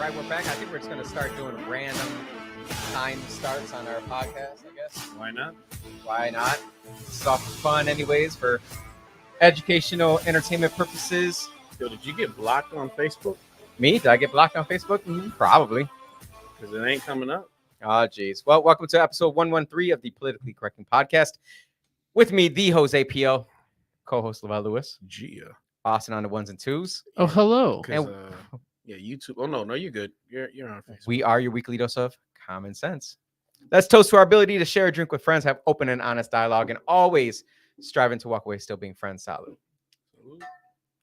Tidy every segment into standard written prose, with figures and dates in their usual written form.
right, we're back. I think we're just going to start doing random time starts on our podcast, I guess. Why not? Why not? It's all for fun anyways, for educational, entertainment purposes. Yo, did you get blocked on Facebook? Me? Did I get blocked on Facebook? Probably. Because it ain't coming up. Oh, geez. Well, welcome to episode 113 of the Politically Correcting Podcast. With me, the Jose P.O., co-host Lavelle Lewis. Gia. Austin on the ones and twos. Oh, hello. Because, yeah, YouTube. Oh, no, you're good. You're on Facebook. We are your weekly dose of common sense. Let's toast to our ability to share a drink with friends, have open and honest dialogue, and always striving to walk away still being friends. Salud.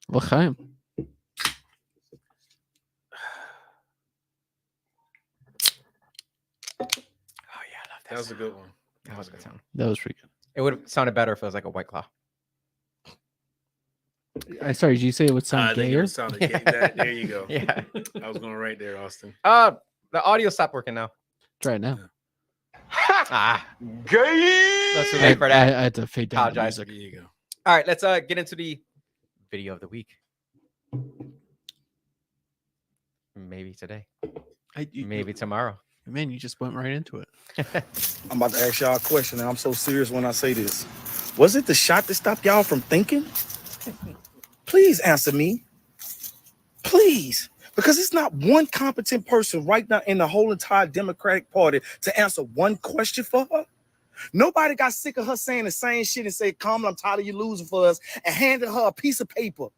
L'chaim. Oh, yeah, I love That was a good one. That was a good sound. That was pretty good. It would have sounded better if it was like a White Claw. Sorry, did you say it would sound I think gayer? it sounded gay. There you go. Yeah. I was going right there, Austin. The audio stopped working now. Try it now. Gay. That's too late for I that. had to fade down the Apologize. music. There you go. All right, let's get into the video of the week. Maybe today. Maybe tomorrow. Man, you just went right into it. I'm about to ask y'all a question, and I'm so serious when I say this. Was it the shot that stopped y'all from thinking? Please answer me. Please. Because it's not one competent person right now in the whole entire Democratic Party to answer one question for her. Nobody got sick of her saying the same shit and said, Kamala, I'm tired of you losing for us, and handed her a piece of paper.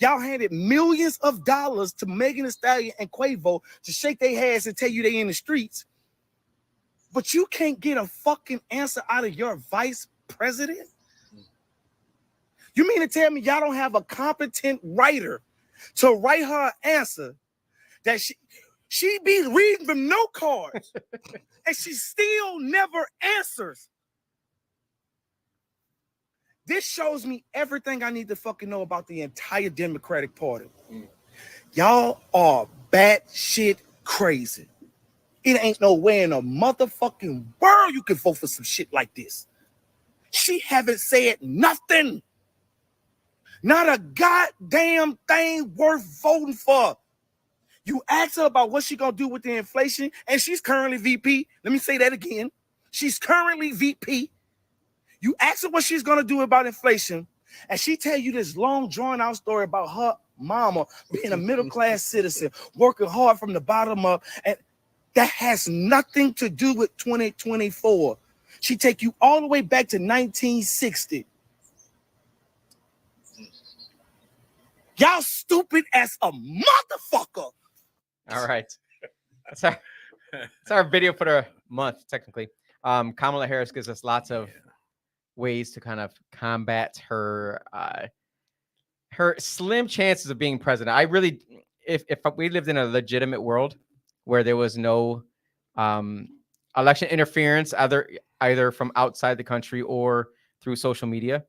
Y'all handed millions of dollars to Megan Thee Stallion and Quavo to shake their heads and tell you they in the streets. But you can't get a fucking answer out of your vice president? You mean to tell me y'all don't have a competent writer to write her an answer that she be reading from note cards and she still never answers? This shows me everything I need to fucking know about the entire Democratic Party. Y'all are batshit crazy. It ain't no way in a motherfucking world you can vote for some shit like this. She haven't said nothing. Not a goddamn thing worth voting for. You ask her about what she gonna do with the inflation, and she's currently VP. Let me say that again. She's currently VP. You ask her what she's gonna do about inflation, and she tell you this long, drawn-out story about her mama being a middle-class citizen, working hard from the bottom up, and that has nothing to do with 2024. She take you all the way back to 1960. Y'all stupid as a motherfucker. All right. That's our video for the month, technically. Kamala Harris gives us lots of ways to kind of combat her slim chances of being president. I really, if we lived in a legitimate world where there was no election interference, either from outside the country or through social media,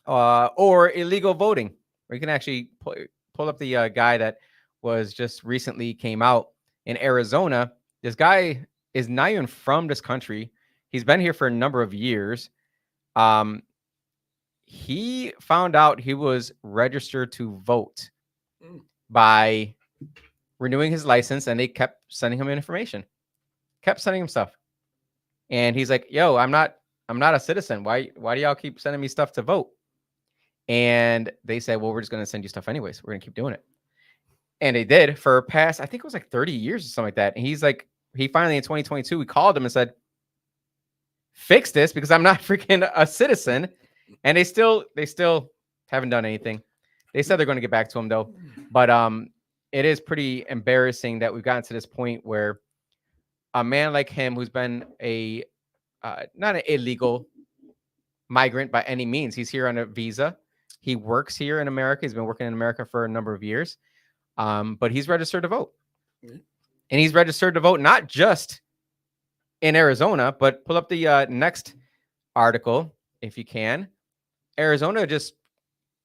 or illegal voting, where you can actually pull up the guy that was just recently came out in Arizona. This guy is not even from this country. He's been here for a number of years. He found out he was registered to vote by renewing his license, and they kept sending him information, kept sending him stuff. And he's like, yo, I'm not a citizen. Why do y'all keep sending me stuff to vote? And they said, well, we're just going to send you stuff anyways. We're going to keep doing it. And they did for past, I think it was like 30 years or something like that. And he's like, he finally in 2022, we called him and said, fix this because I'm not freaking a citizen. And they still haven't done anything. They said they're going to get back to him though. But it is pretty embarrassing that we've gotten to this point where a man like him, who's been not an illegal migrant by any means, he's here on a visa. He works here in America. He's been working in America for a number of years. But he's registered to vote. And he's registered to vote not just in Arizona, but pull up the next article if you can. Arizona just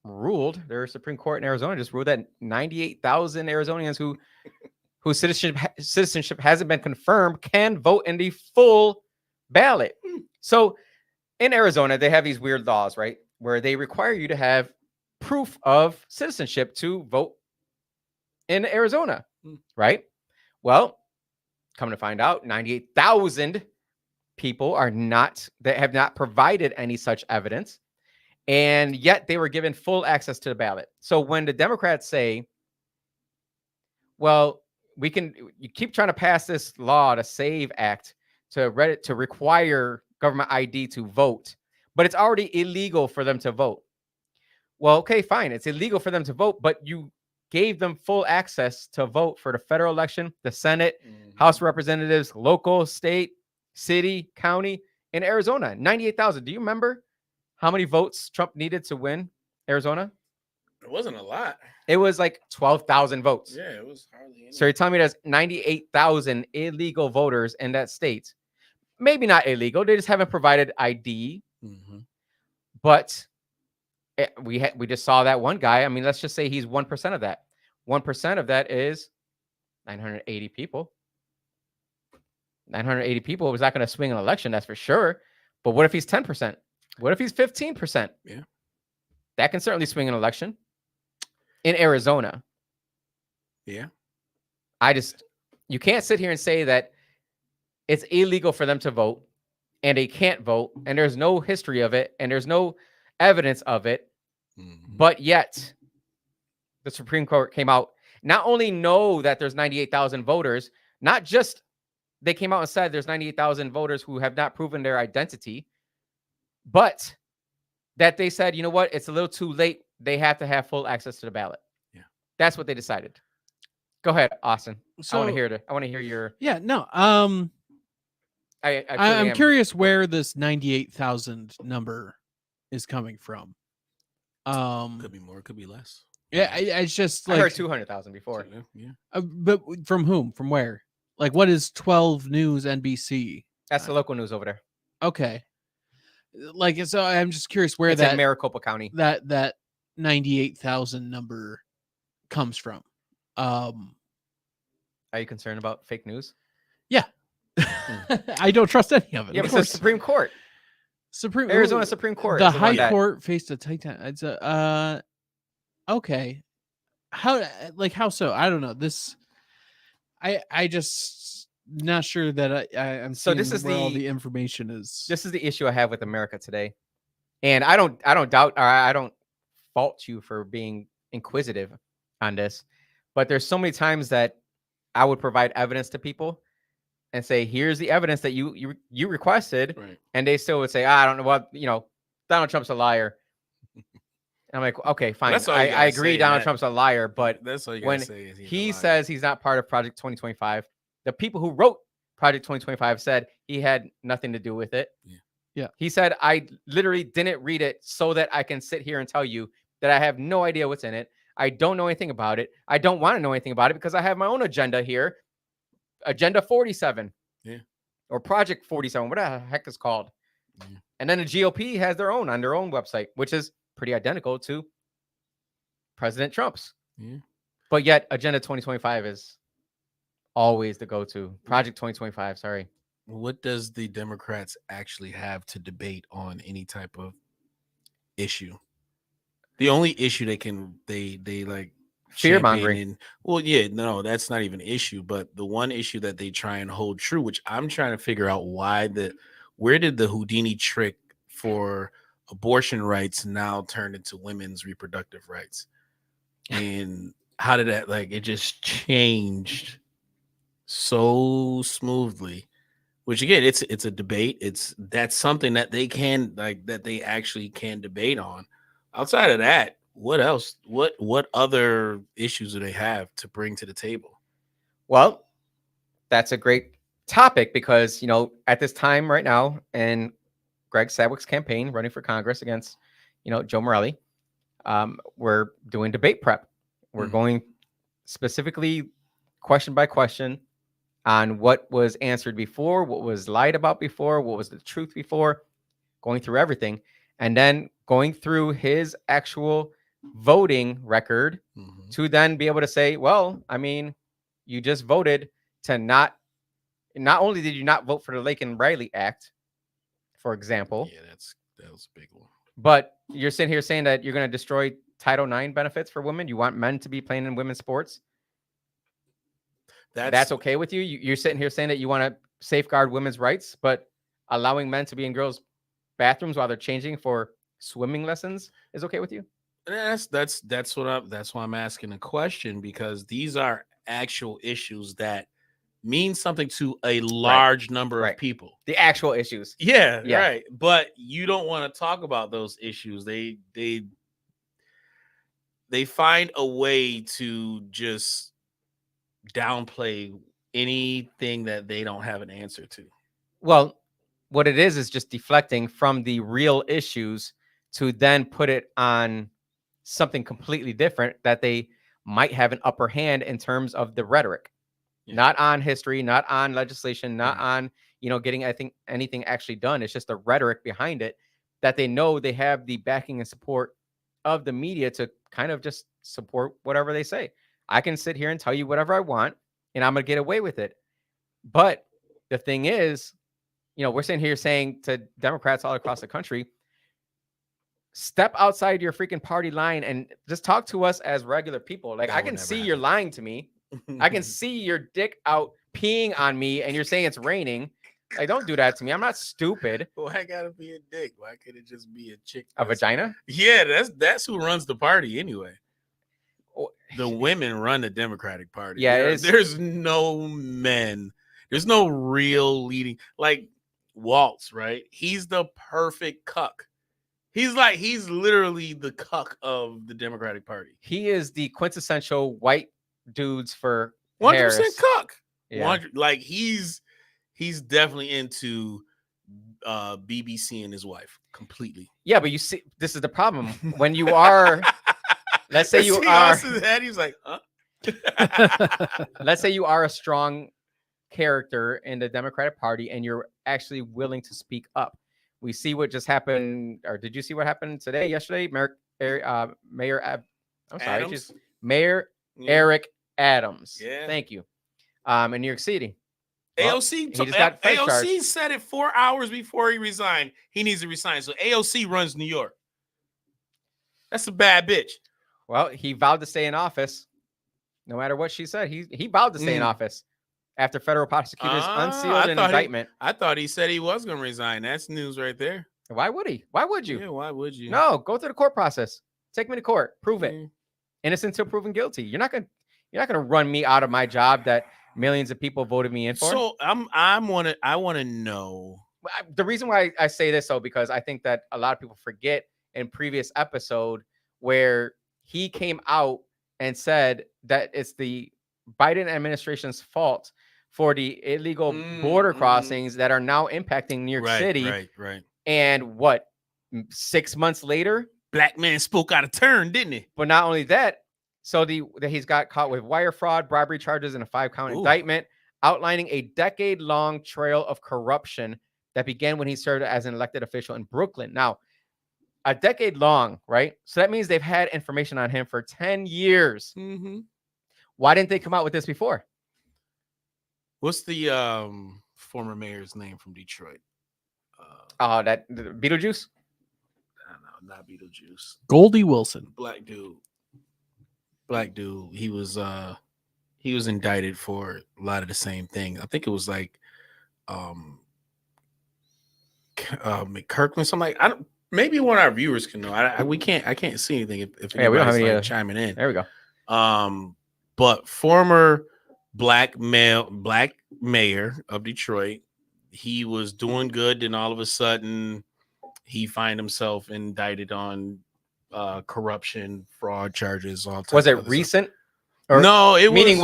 ruled, their Supreme Court in Arizona just ruled that 98,000 Arizonians whose citizenship hasn't been confirmed can vote in the full ballot. So in Arizona, they have these weird laws, right? Where they require you to have proof of citizenship to vote in Arizona, right? Well, come to find out, 98,000 people that have not provided any such evidence, and yet they were given full access to the ballot. So when the Democrats say, well, you keep trying to pass this law, to SAVE Act, to require government ID to vote, but it's already illegal for them to vote. Well, okay, fine. It's illegal for them to vote, but you gave them full access to vote for the federal election, the Senate, House of Representatives, local, state, city, county in Arizona. 98,000. Do you remember how many votes Trump needed to win Arizona? It wasn't a lot. It was like 12,000 votes. Yeah, it was hardly any. So you're telling me there's 98,000 illegal voters in that state? Maybe not illegal. They just haven't provided ID. But we just saw that one guy. I mean, let's just say he's 1% of that. 1% of that is 980 people. 980 people was not going to swing an election, that's for sure. But what if he's 10%? What if he's 15%? Yeah. That can certainly swing an election in Arizona. Yeah. You can't sit here and say that it's illegal for them to vote and they can't vote and there's no history of it and there's no evidence of it. But yet the Supreme Court came out, not only know that there's 98,000 voters, not just they came out and said there's 98,000 voters who have not proven their identity, but that they said, you know what, it's a little too late. They have to have full access to the ballot. Yeah. That's what they decided. Go ahead, Austin. So, I want to hear your. Yeah, no. I'm curious where this 98,000 number is coming from. Could be more, could be less. Yeah, it's just I like heard 200,000 before. Yeah. but from whom? From where? Like, what is 12 News NBC? That's the local news over there. Okay. Like, so I'm just curious where It's in Maricopa County. that 98,000 number comes from. Are you concerned about fake news? Yeah. I don't trust any of it. Yeah, of but it's the Supreme Court. Arizona Supreme Court. The is one High Court faced a titan. It's a okay. How so? I don't know. This I just not sure that I'm So seeing this is where all the information is. This is the issue I have with America today. And I don't doubt, or I don't fault you for being inquisitive on this, but there's so many times that I would provide evidence to people and say, here's the evidence that you requested. Right. And they still would say, I don't know what, Donald Trump's a liar. And I'm like, okay, fine. That's all you I gotta agree say, Donald Matt. Trump's a liar, but That's all you when gotta say is he's he a liar. says he's not part of Project 2025, the people who wrote Project 2025 said he had nothing to do with it. Yeah. He said, I literally didn't read it so that I can sit here and tell you that I have no idea what's in it. I don't know anything about it. I don't want to know anything about it because I have my own agenda here. Agenda 47. Yeah. Or Project 47, what the heck is called. Yeah. And then the GOP has their own on their own website, which is pretty identical to President Trump's. Yeah. But yet Agenda 2025 is always the go-to. Project 2025, sorry. What does the Democrats actually have to debate on any type of issue? The only issue they like fear-mongering. Well, yeah, no, that's not even an issue. But the one issue that they try and hold true, which I'm trying to figure out where did the Houdini trick for abortion rights now turn into women's reproductive rights? And how did that, it just changed so smoothly? Which again, it's a debate. That's something that they can that they actually can debate on. Outside of that, what else? What other issues do they have to bring to the table? Well, that's a great topic because, at this time right now in Greg Sadwick's campaign running for Congress against, Joe Morelli, we're doing debate prep. We're going specifically question by question on what was answered before, what was lied about before, what was the truth before, going through everything, and then going through his actual voting record to then be able to say, well, I mean, you just voted to not only did you not vote for the Laken Riley Act, for example. Yeah, that was a big one. But you're sitting here saying that you're going to destroy Title IX benefits for women. You want men to be playing in women's sports. That's okay with you? You're sitting here saying that you want to safeguard women's rights, but allowing men to be in girls' bathrooms while they're changing for swimming lessons is okay with you? That's why I'm asking the question, because these are actual issues that mean something to a large number of people. The actual issues. Yeah, Yeah. right. But you don't want to talk about those issues. They find a way to just downplay anything that they don't have an answer to. Well, what it is just deflecting from the real issues to then put it on something completely different that they might have an upper hand in terms of the rhetoric. Yeah. Not on history, not on legislation, not Right. on, getting, I think, anything actually done. It's just the rhetoric behind it that they know they have the backing and support of the media to kind of just support whatever they say. I can sit here and tell you whatever I want and I'm going to get away with it. But the thing is, we're sitting here saying to Democrats all across the country, step outside your freaking party line and just talk to us as regular people. Like, That I will can never see you're happen. lying to me. I can see your dick out peeing on me and you're saying it's raining. Like, don't do that to me. I'm not stupid. Why gotta be a dick? Why can't it just be a chick? A vagina? Yeah, that's who runs the party anyway. Oh, The women run the Democratic Party. Yeah, there's no men. There's no real leading, like Waltz, right? He's the perfect cuck. He's literally the cuck of the Democratic Party. He is the quintessential white dudes for 100% Harris. cuck. Yeah. Like he's definitely into BBC and his wife completely. Yeah, but you see, this is the problem. When you are, let's say you are, That he's like, huh? let's say you are a strong character in the Democratic Party and you're actually willing to speak up. We see what just happened, or did you see what happened yesterday? Mayor Eric Adams. Yeah. Thank you. In New York City. AOC, he just got fake charged. AOC said it 4 hours before he resigned. He needs to resign. So AOC runs New York. That's a bad bitch. Well, he vowed to stay in office. No matter what she said, he vowed to stay in office after federal prosecutors unsealed an indictment. I thought he said he was going to resign. That's news right there. Why would he? Why would you? Yeah, why would you? No, go through the court process. Take me to court. Prove it. Innocent until proven guilty. You're not gonna run me out of my job that millions of people voted me in for. So I want to know. The reason why I say this, though, because I think that a lot of people forget in previous episode where he came out and said that it's the Biden administration's fault for the illegal border crossings that are now impacting New York City. Right. And what, 6 months later, black man spoke out of turn, didn't he? But not only that, so he's got caught with wire fraud, bribery charges, and a 5-count indictment outlining a decade-long trail of corruption that began when he served as an elected official in Brooklyn. Now, a decade long, right? So that means they've had information on him for 10 years. Mm-hmm. Why didn't they come out with this before? What's the former mayor's name from Detroit? That Beetlejuice? No, not Beetlejuice. Goldie Wilson. Black dude. He was indicted for a lot of the same thing. I think it was like McKirkland, something like. I don't. Maybe one of our viewers can know. I can't see anything if we don't have any chiming in. There we go. But former black mayor of Detroit, he was doing good, then all of a sudden he find himself indicted on corruption, fraud charges. All was it recent? No, it meaning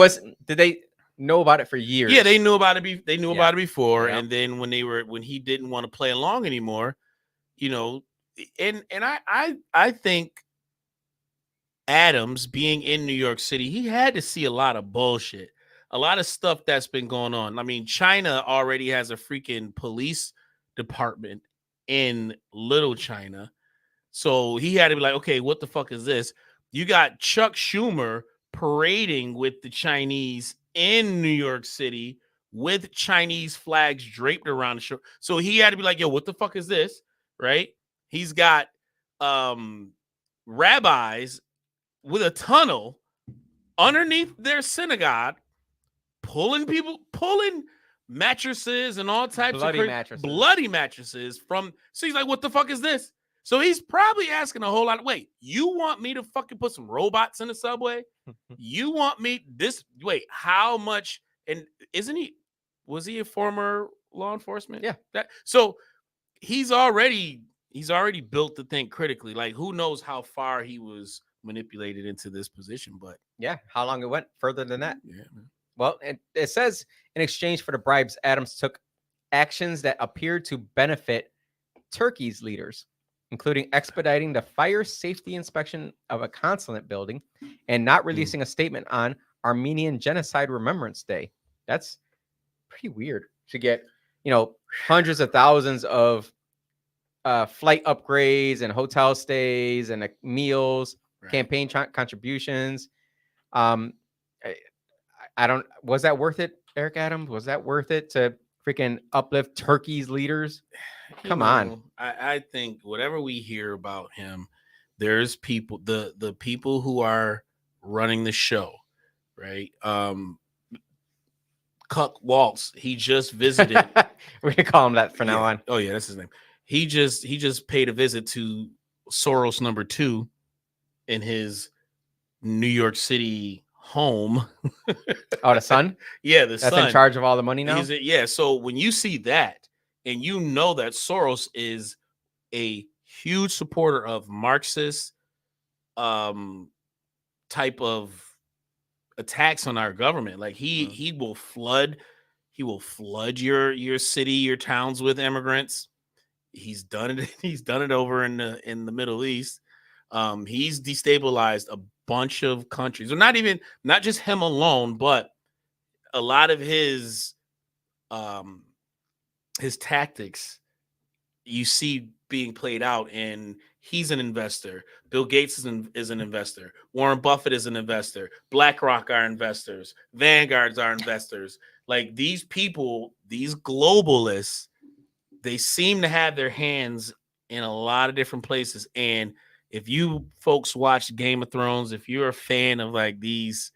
did they know about it for years? Yeah, they knew about it. They knew about it before, and then when he didn't want to play along anymore, and I think Adams being in New York City, he had to see a lot of bullshit, a lot of stuff that's been going on. I mean, China already has a freaking police department in Little China. So he had to be like, okay, what the fuck is this? You got Chuck Schumer parading with the Chinese in New York City with Chinese flags draped around the show. So he had to be like, yo, what the fuck is this? Right? He's got rabbis with a tunnel underneath their synagogue pulling mattresses and all types Bloody of mattresses. bloody mattresses from. So he's like, what the fuck is this? So he's probably asking a whole lot. Wait, you want me to fucking put some robots in the subway? You want me wait, how much? And was he a former law enforcement? Yeah. So he's already built to think critically. Like, who knows how far he was manipulated into this position, but Yeah, how long it went further than that? yeah, man. Well, it says in exchange for the bribes, Adams took actions that appeared to benefit Turkey's leaders, including expediting the fire safety inspection of a consulate building and not releasing a statement on Armenian Genocide Remembrance Day. That's pretty weird to get, hundreds of thousands of flight upgrades and hotel stays and meals, Right. campaign contributions. Was that worth it, Eric Adams? Was that worth it to freaking uplift Turkey's leaders? Come on. I think whatever we hear about him, there's people, the people who are running the show, right? Cuck Waltz, he just visited. We're gonna call him that for now on. Oh yeah, that's his name. He just paid a visit to Soros number 2 in his New York City home. Oh, the son? Yeah, the That's son. in charge of all the money now. Yeah. So when you see that, and you know that Soros is a huge supporter of Marxist type of attacks on our government, like he will flood your city, your towns with immigrants. He's done it. He's done it over in the Middle East. He's destabilized a bunch of countries, or not just him alone, but a lot of his tactics you see being played out. And he's an investor. Bill Gates is an investor. Warren Buffett is an investor. BlackRock are investors. Vanguards are investors. Like, these people, these globalists, they seem to have their hands in a lot of different places. And if you folks watch Game of Thrones, if you're a fan of like these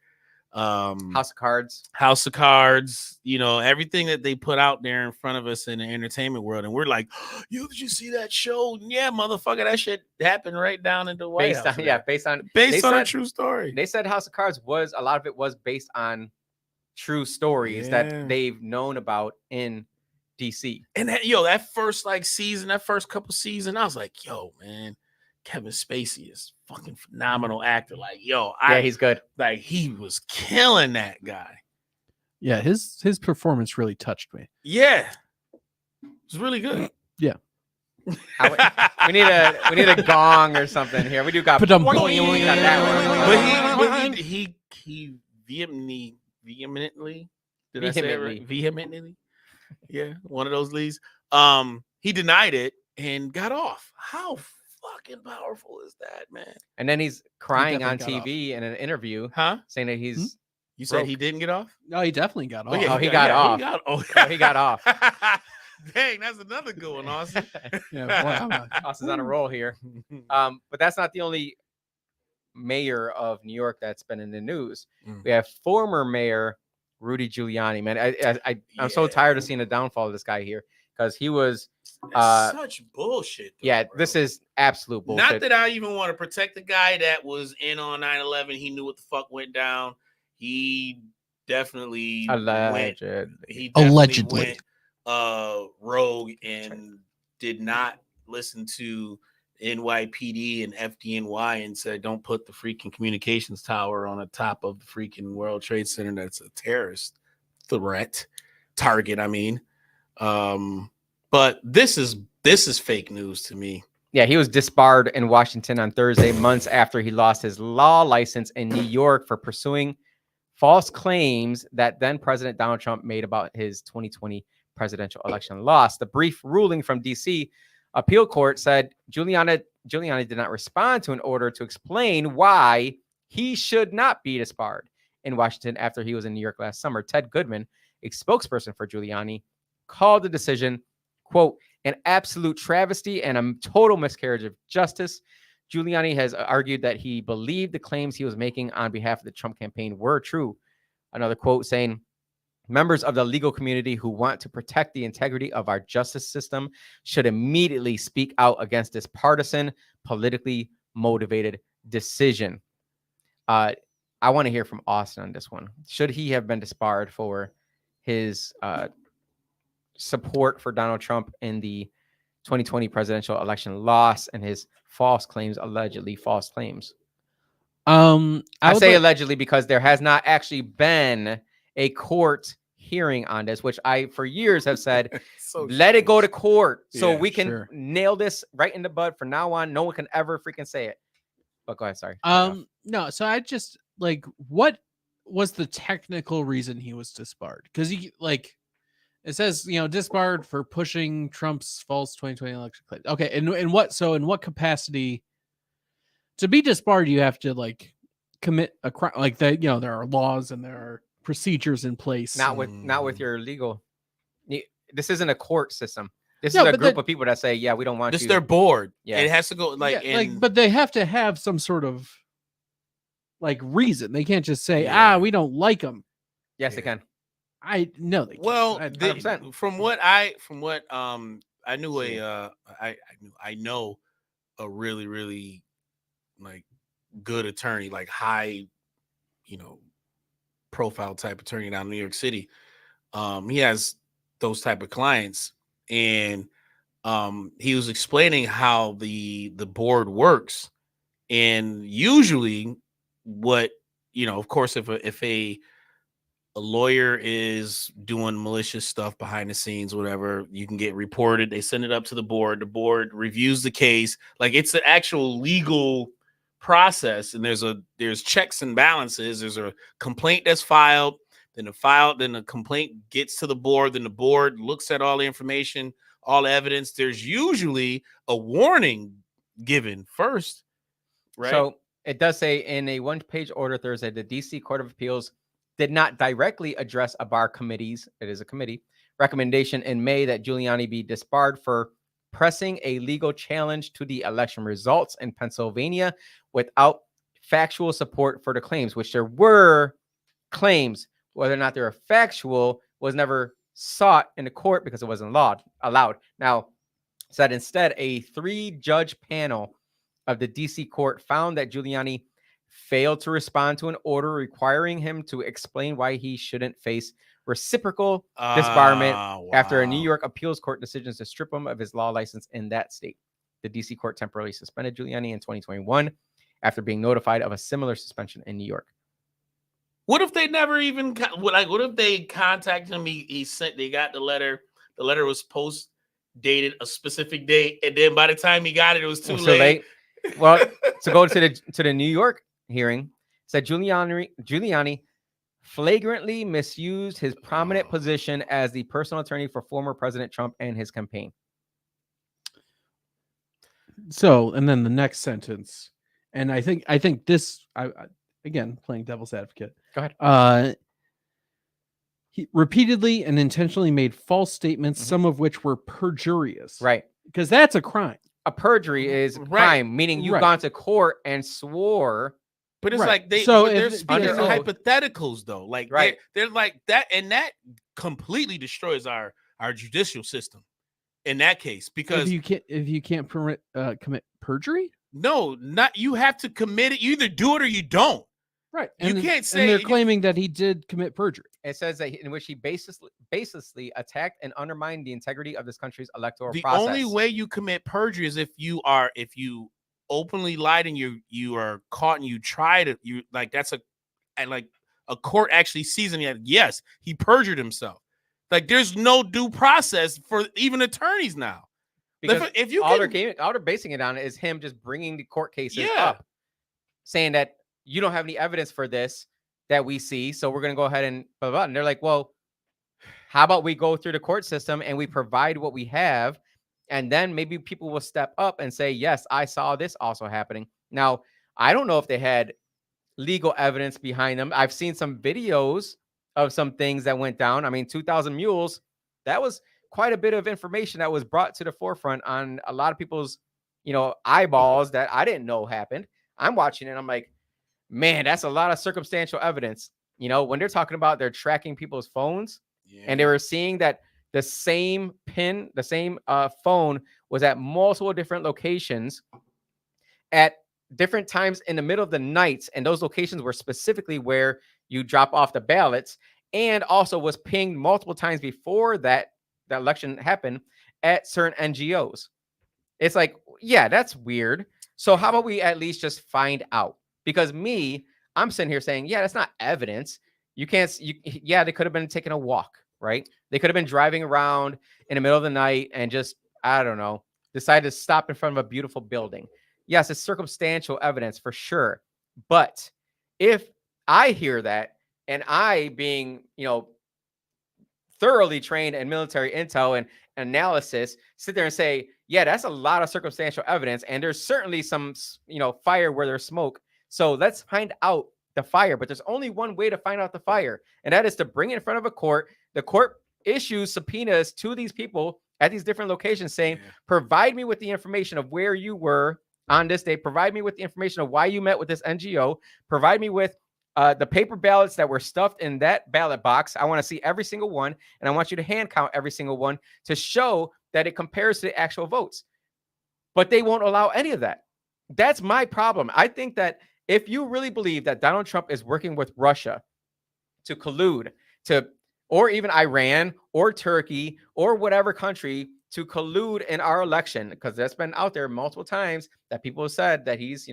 House of Cards, everything that they put out there in front of us in the entertainment world, and we're like, did you see that show? Yeah, motherfucker, that shit happened right down in the White House. based on a true story. They said House of Cards a lot of it was based on true stories that they've known about in DC. And that first couple seasons, I was like, yo, man, Kevin Spacey is fucking phenomenal actor. Like, he's good. Like, he was killing that guy. Yeah, his performance really touched me. Yeah, it was really good. Yeah. We need a gong or something here. We do got, but he vehemently. Did I say it right? Vehemently? Yeah, one of those leads. He denied it and got off. How fucking powerful is that, man? And then he's crying on TV in an interview, saying that he's. You said he didn't get off? No, he definitely got off. He got off. He got off. Dang, that's another good one, Austin. Austin's on a roll here. But that's not the only mayor of New York that's been in the news. We have former mayor Rudy Giuliani. Man, I'm so tired of seeing the downfall of this guy here, because he was such bullshit. Though, bro. This is absolute bullshit. Not that I even want to protect the guy that was in on 9/11. He knew what the fuck went down. He definitely allegedly went rogue and did not listen to NYPD and FDNY and said, don't put the freaking communications tower on the top of the freaking World Trade Center. That's a terrorist target. I mean, but this is fake news to me. Yeah, he was disbarred in Washington on Thursday, months after he lost his law license in New York for pursuing false claims that then President Donald Trump made about his 2020 presidential election loss. The brief ruling from D.C. appeal court said Giuliani did not respond to an order to explain why he should not be disbarred in Washington after he was in New York last summer. Ted Goodman, a spokesperson for Giuliani, called the decision, quote, an absolute travesty and a total miscarriage of justice. Giuliani has argued that he believed the claims he was making on behalf of the Trump campaign were true. Another quote saying, Members of the legal community who want to protect the integrity of our justice system should immediately speak out against this partisan, politically motivated decision. I want to hear from Austin on this one. Should he have been disbarred for his support for Donald Trump in the 2020 presidential election loss and his false claims, allegedly false claims? I say allegedly because there has not actually been a court hearing on this, which I for years have said, let it go to court so we can nail this right in the bud. From now on, no one can ever freaking say it. But go ahead, sorry. No, so I just like, what was the technical reason he was disbarred? Because he like, it says, disbarred for pushing Trump's false 2020 election claims. Okay, and in what capacity to be disbarred? You have to like commit a crime, like that. There are laws and there are procedures in place. Not with your legal. This isn't a court system. This is a group of people that say, yeah, we don't want this you. This their board. Yeah. It has to go but they have to have some sort of like reason. They can't just say, we don't like them. Yes, they can. I know they can. Well, from what I knew I know a really, really like good attorney, like high, profile type attorney down in New York City. He has those type of clients, and he was explaining how the board works. And usually what, of course, if a lawyer is doing malicious stuff behind the scenes, whatever, you can get reported. They send it up to the board. The board reviews the case. Like, it's an actual legal process, and there's checks and balances. There's a complaint that's filed, then the complaint gets to the board, then the board looks at all the information, all the evidence. There's usually a warning given first, right? So it does say in a one-page order Thursday, the DC Court of Appeals did not directly address a bar committee's, it is a committee, recommendation in May that Giuliani be disbarred for pressing a legal challenge to the election results in Pennsylvania without factual support for the claims, which there were claims. Whether or not they were factual was never sought in the court because it wasn't allowed. Now, said instead, a 3-judge panel of the DC court found that Giuliani failed to respond to an order requiring him to explain why he shouldn't face reciprocal disbarment after a New York appeals court decision to strip him of his law license in that state. The DC court temporarily suspended Giuliani in 2021 after being notified of a similar suspension in New York. What if they never even what if they contacted him? They got the letter. The letter was post dated a specific date, and then by the time he got it, it was too late. Well, to go to the New York hearing, said Giuliani flagrantly misused his prominent position as the personal attorney for former President Trump and his campaign. So, and then the next sentence, and I think this, again, playing devil's advocate. Go ahead. He repeatedly and intentionally made false statements, some of which were perjurious. Right. Because that's a crime. A perjury is crime, meaning you've gone to court and swore. But it's like they're speaking hypotheticals, though. Like, they're like that, and that completely destroys our judicial system in that case. Because if you can't commit perjury, no, not you have to commit it. You either do it or you don't. Right. You can't say. And they're claiming that he did commit perjury. It says that in which he baselessly attacked and undermined the integrity of this country's electoral process. process. The only way you commit perjury is if you openly lied and you are caught and you try to that's a court actually sees and yes, he perjured himself. Like, there's no due process for even attorneys now. Because if you all they're basing it on is him just bringing the court cases up, saying that you don't have any evidence for this that we see, so we're going to go ahead and blah, blah, blah. And they're like, well, how about we go through the court system and we provide what we have, and then maybe people will step up and say, yes, I saw this also happening. Now, I don't know if they had legal evidence behind them. I've seen some videos of some things that went down. I mean, 2,000 Mules, that was quite a bit of information that was brought to the forefront on a lot of people's, eyeballs that I didn't know happened. I'm watching it. I'm like, man, that's a lot of circumstantial evidence. when they're talking about they're tracking people's phones, Yeah. and they were seeing that the same pin, the same phone was at multiple different locations at different times in the middle of the night, and those locations were specifically where you drop off the ballots, and also was pinged multiple times before that election happened at certain NGOs. It's like, yeah, that's weird. So how about we at least just find out? Because I'm sitting here saying, yeah, that's not evidence. You can't. Yeah, they could have been taking a walk, right? They could have been driving around in the middle of the night and just, I don't know, decide to stop in front of a beautiful building. Yes, it's circumstantial evidence for sure. But if I hear that, and I, being, thoroughly trained in military intel and analysis, sit there and say, yeah, that's a lot of circumstantial evidence, and there's certainly some, fire where there's smoke. So let's find out the fire. But there's only one way to find out the fire, and that is to bring it in front of a court. The court issues subpoenas to these people at these different locations saying, provide me with the information of where you were on this day. Provide me with the information of why you met with this NGO. Provide me with the paper ballots that were stuffed in that ballot box. I want to see every single one, and I want you to hand count every single one to show that it compares to the actual votes. But they won't allow any of that. That's my problem. I think that if you really believe that Donald Trump is working with Russia to collude, or even Iran or Turkey or whatever country to collude in our election, because that's been out there multiple times that people have said that he's,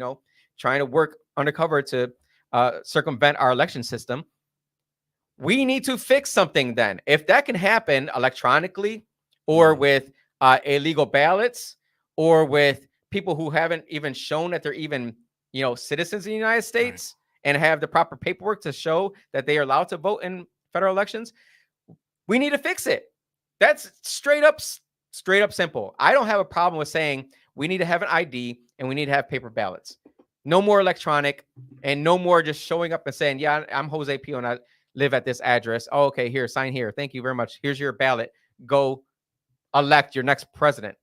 trying to work undercover to circumvent our election system. We need to fix something then. If that can happen electronically, or with illegal ballots, or with people who haven't even shown that they're even, citizens in the United States, and have the proper paperwork to show that they are allowed to vote in federal elections, we need to fix it. That's straight up simple. I don't have a problem with saying we need to have an ID and we need to have paper ballots. No more electronic, and no more just showing up and saying, yeah, I'm Jose Pio and I live at this address. Oh, okay, here, sign here. Thank you very much. Here's your ballot. Go elect your next president.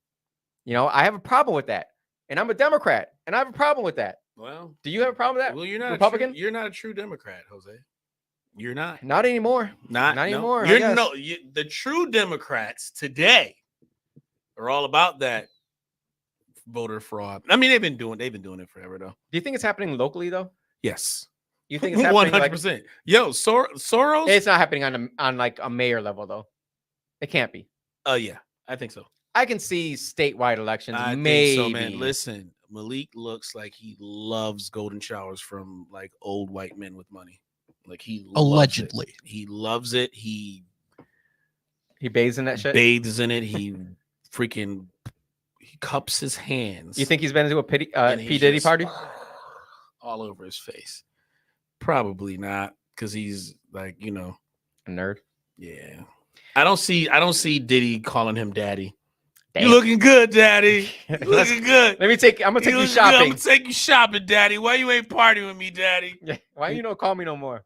I have a problem with that. And I'm a Democrat, and I have a problem with that. Well, do you have a problem with that? Well, you're not Republican. You're not a true Democrat, Jose. You're not. Not anymore. Not anymore. The true Democrats today are all about that voter fraud. I mean, they've been doing it forever, though. Do you think it's happening locally, though? Yes. You think it's happening 100%? Yo, Soros. It's not happening on like a mayor level, though. It can't be. Yeah, I think so. I can see statewide elections. I maybe. think so, man. Listen, Malik looks like he loves golden showers from like old white men with money. Like he allegedly, he loves it. He bathes in that shit. Bathes in it. He freaking cups his hands. You think he's been to a P. Diddy party? All over his face. Probably not, because he's like, a nerd. Yeah. I don't see Diddy calling him daddy. Damn. You looking good, daddy. You looking good. I'm gonna take you shopping. I'm gonna take you shopping, daddy. Why you ain't partying with me, daddy? Yeah. Why you don't call me no more?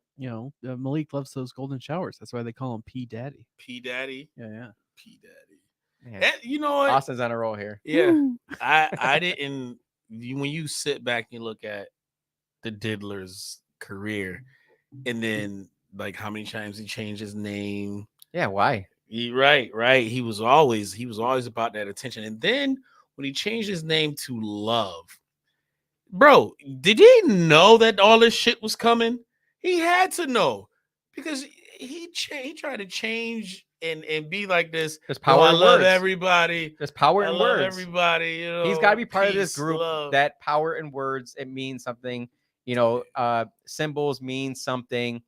Malik loves those golden showers. That's why they call him P Daddy. P Daddy. Yeah. P Daddy. And, you know what? Austin's on a roll here. Yeah. I didn't. When you sit back and look at the Diddler's career, and then like how many times he changed his name. Yeah, why? Right. He was always about that attention. And then when he changed his name to Love, bro, did he know that all this shit was coming? He had to know, because he tried to change and be like this. There's power. I love everybody. There's power in words. Everybody. He's got to be part of this group. Love. That power in words, it means something. Symbols mean something.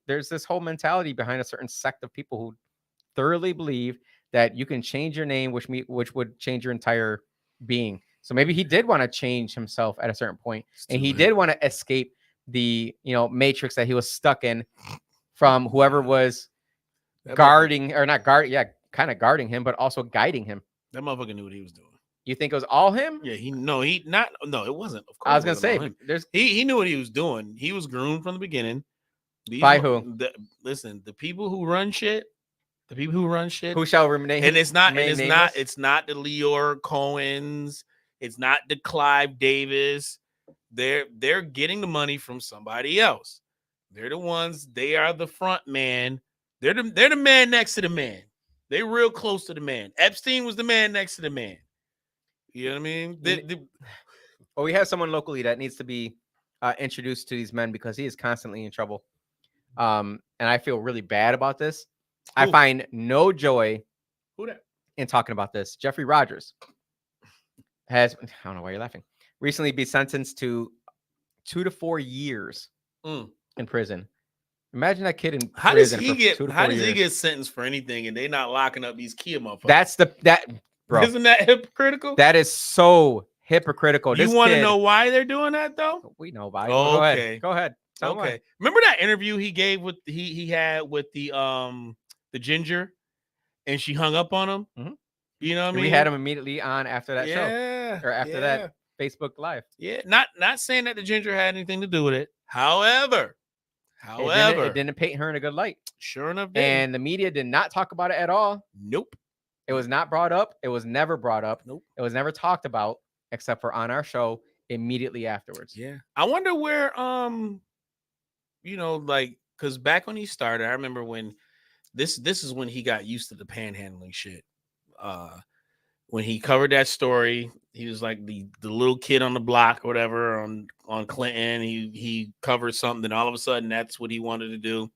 There's this whole mentality behind a certain sect of people who thoroughly believe that you can change your name, which would change your entire being. So maybe he did want to change himself at a certain point, and he did want to escape the matrix that he was stuck in from whoever was guarding him, but also guiding him. That motherfucker knew what he was doing. You think it was all him? Yeah, it wasn't. Of course, I was gonna say he knew what he was doing. He was groomed from the beginning. By who? The people who run shit. The people who run shit. Who shall remain? And it's not the Leor Cohens. It's not the Clive Davis. They're getting the money from somebody else. They're the ones. They are the front man. They're the man next to the man. They real close to the man. Epstein was the man next to the man. You know what I mean? Well, we have someone locally that needs to be introduced to these men because he is constantly in trouble. And I feel really bad about this. I Who? find no joy Who that? in talking about this. Jeffrey Rogers has, I don't know why you're laughing, recently be sentenced to 2 to 4 years in prison. Imagine that kid in How does prison he for get? 2 to 4 How does years. he get sentenced for anything and they not locking up these Kia motherfuckers? That's bro. Isn't that hypocritical? That is so hypocritical. You want to know why they're doing that though? We know why. Oh, Go okay. ahead. Go ahead. Tell me why. Okay. Remember that interview he gave with he had with the ginger, and she hung up on him. Mhm. You know what I mean? We had him immediately on after that show or after yeah. that Facebook Live. Yeah, not saying that the ginger had anything to do with it. However, it didn't paint her in a good light. Sure enough, didn't. And the media did not talk about it at all. Nope. It was not brought up. It was never brought up. Nope. It was never talked about except for on our show immediately afterwards. Yeah. I wonder where you know, like, because back when he started, I remember when this is when he got used to the panhandling shit. When he covered that story, he was like the little kid on the block or whatever on Clinton. He covered something, and all of a sudden that's what he wanted to do.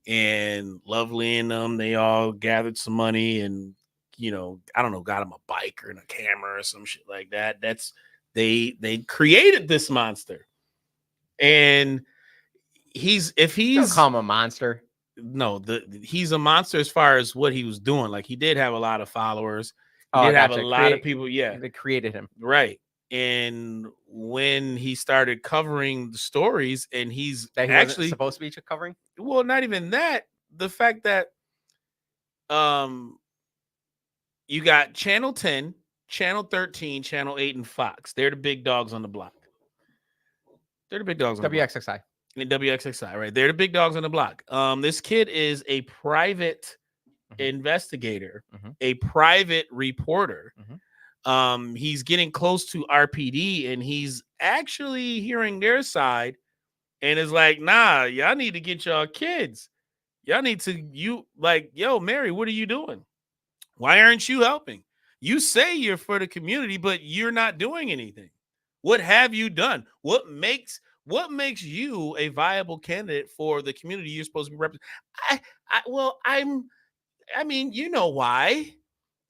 And Lovely and them, they all gathered some money and, you know, I don't know, got him a bike or a camera or some shit like that. That's they created this monster. And Don't call him a monster. No, he's a monster as far as what he was doing. Like, he did have a lot of followers. He Oh, did have gotcha. a lot of people. Yeah, They created him. right. And when he started covering the stories, and he's That he actually wasn't supposed to be covering. well, not even that. The fact that you got Channel 10, Channel 13, Channel 8, and Fox. They're the big dogs on the block. They're the big dogs on WXXI. the block. WXXI, right? They're the big dogs on the block. This kid is a private investigator, a private reporter. He's getting close to RPD, and he's actually hearing their side, and is like, nah, y'all need to get y'all kids. Y'all need to, yo, Mary, what are you doing? Why aren't you helping? You say you're for the community, but you're not doing anything. What have you done? What makes you a viable candidate for the community you're supposed to be representing? I mean, you know why.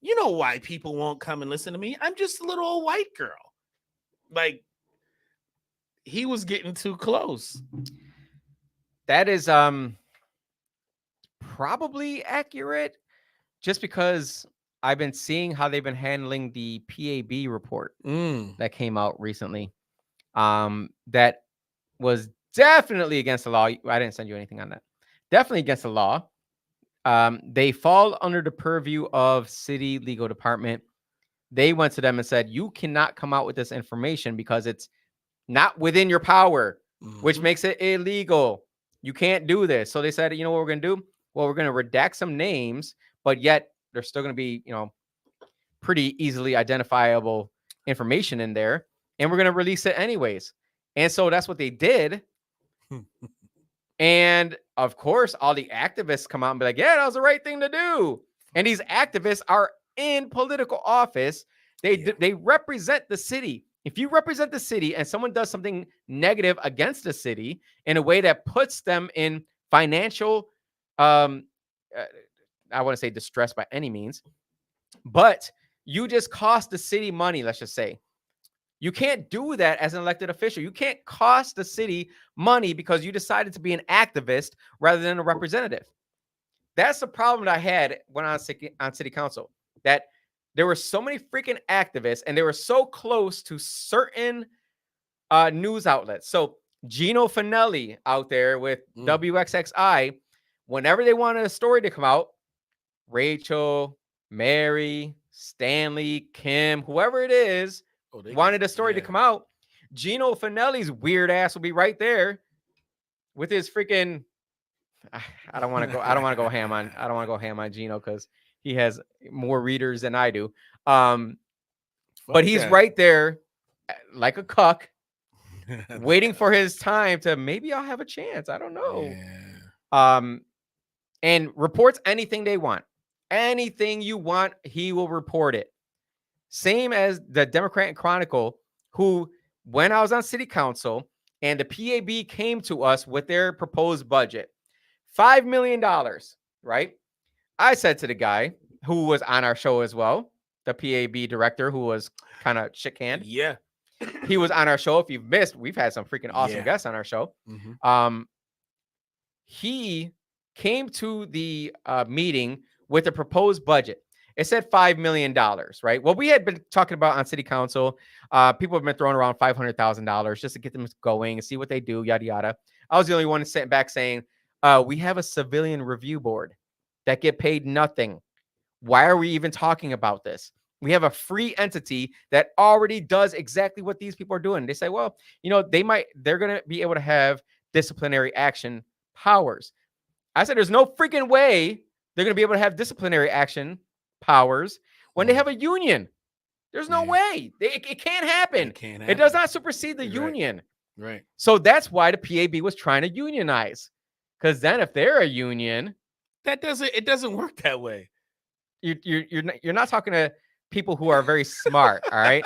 You know why people won't come and listen to me. I'm just a little old white girl. Like, he was getting too close. That is probably accurate, just because I've been seeing how they've been handling the PAB report that came out recently. That was definitely against the law. I didn't send you anything on that. Definitely against the law. They fall under the purview of city legal department. They went to them and said, you cannot come out with this information because it's not within your power, which makes it illegal. You can't do this. So they said, you know what we're going to do? Well, we're going to redact some names, but yet there's still going to be, pretty easily identifiable information in there. And we're going to release it anyways. And so that's what they did. And of course, all the activists come out and be like, yeah, that was the right thing to do. And these activists are in political office. They represent the city. If you represent the city and someone does something negative against the city in a way that puts them in financial, I want to say distress by any means, but you just cost the city money, let's just say. You can't do that as an elected official. You can't cost the city money because you decided to be an activist rather than a representative. That's the problem that I had when I was on city council, that there were so many freaking activists and they were so close to certain news outlets. So Gino Finelli out there with WXXI, whenever they wanted a story to come out, Rachel, Mary, Stanley, Kim, whoever it is, wanted a story to come out, Gino Finelli's weird ass will be right there with his freaking. I don't want to go ham on Gino because he has more readers than I do. But he's right there like a cuck, waiting for his time to maybe I'll have a chance. I don't know. Yeah. And reports anything they want. Anything you want, he will report it. Same as the Democrat Chronicle, who, when I was on city council and the PAB came to us with their proposed budget, $5 million, right? I said to the guy who was on our show as well, the PAB director who was kind of shit-canned. Yeah. He was on our show. If you've missed, we've had some freaking awesome Yeah. guests on our show. Mhm. He came to the meeting with a proposed budget. It said $5 million, right? What we had been talking about on city council, people have been throwing around $500,000 just to get them going and see what they do, yada, yada. I was the only one sitting back saying, we have a civilian review board that get paid nothing. Why are we even talking about this? We have a free entity that already does exactly what these people are doing. They say, well, they're going to be able to have disciplinary action powers. I said, there's no freaking way they're going to be able to have disciplinary action powers when they have a union. There's no way. It can't happen. It does not supersede the union. Right. So that's why the PAB was trying to unionize. Because then if they're a union, it doesn't work that way. You're not talking to people who are very smart. All right.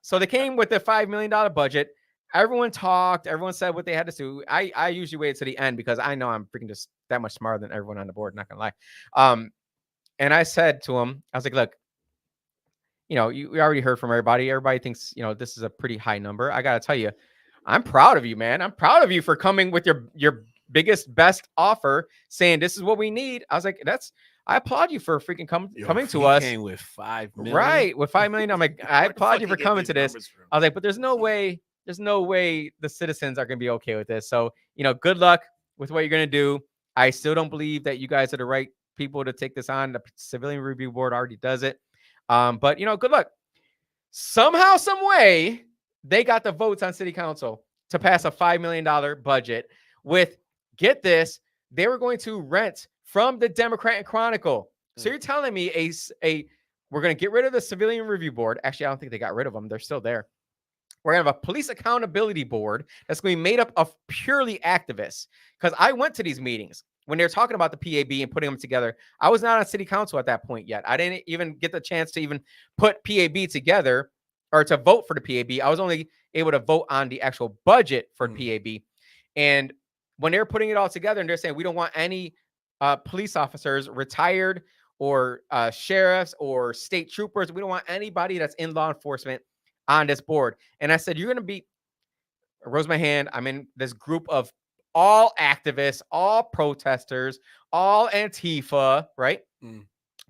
So they came with a $5 million budget. Everyone talked. Everyone said what they had to do. I usually wait to the end because I know I'm freaking just that much smarter than everyone on the board. Not gonna lie. And I said to him, I was like, look, you already heard from everybody. Everybody thinks, this is a pretty high number. I got to tell you, I'm proud of you, man. I'm proud of you for coming with your biggest, best offer saying this is what we need. I was like, I applaud you for freaking coming to us. Came with $5 million. Right. With $5 million. I'm like, I applaud you for coming to this. I was like, but there's no way the citizens are going to be okay with this. So, good luck with what you're going to do. I still don't believe that you guys are the right people to take this on. The Civilian Review Board already does it. But good luck. Somehow, some way, they got the votes on city council to pass a $5 million budget with, get this, they were going to rent from the Democrat Chronicle. So you're telling me we're going to get rid of the Civilian Review Board. Actually, I don't think they got rid of them. They're still there. We're going to have a police accountability board that's going to be made up of purely activists. Because I went to these meetings when they're talking about the PAB and putting them together. I was not on city council at that point yet. I didn't even get the chance to even put PAB together or to vote for the PAB. I was only able to vote on the actual budget for PAB. And when they're putting it all together and they're saying, we don't want any police officers, retired or sheriffs or state troopers. We don't want anybody that's in law enforcement on this board. And I said, I rose my hand. I'm in this group of all activists, all protesters, all Antifa, right?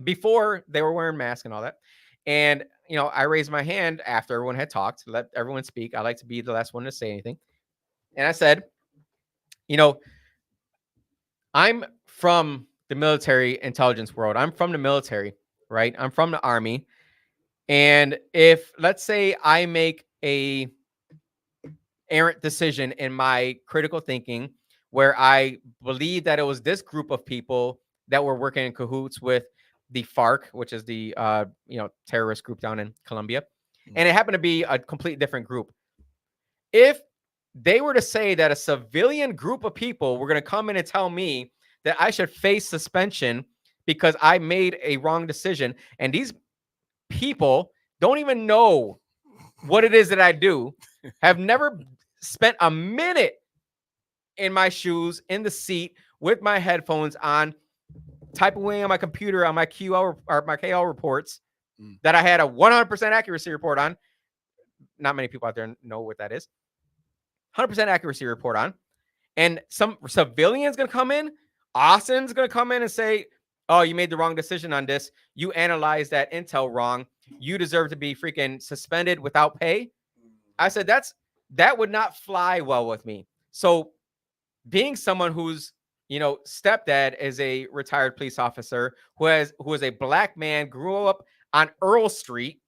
Before they were wearing masks and all that. And, I raised my hand after everyone had talked to let everyone speak. I like to be the last one to say anything. And I said, I'm from the military intelligence world. I'm from the military, right? I'm from the Army. And if, let's say, I make a errant decision in my critical thinking where I believe that it was this group of people that were working in cahoots with the FARC, which is the terrorist group down in Colombia, and it happened to be a completely different group. If they were to say that a civilian group of people were going to come in and tell me that I should face suspension because I made a wrong decision, and these people don't even know what it is that I do, have never spent a minute in my shoes, in the seat, with my headphones on, typing away on my computer on my QL or my KL reports that I had a 100% accuracy report on. Not many people out there know what that is. 100% accuracy report on. And some civilian's going to come in. Austin's going to come in and say, oh, you made the wrong decision on this. You analyzed that intel wrong. You deserve to be freaking suspended without pay. I said, that would not fly well with me. So being someone who's, stepdad is a retired police officer who is a black man, grew up on Earl Street.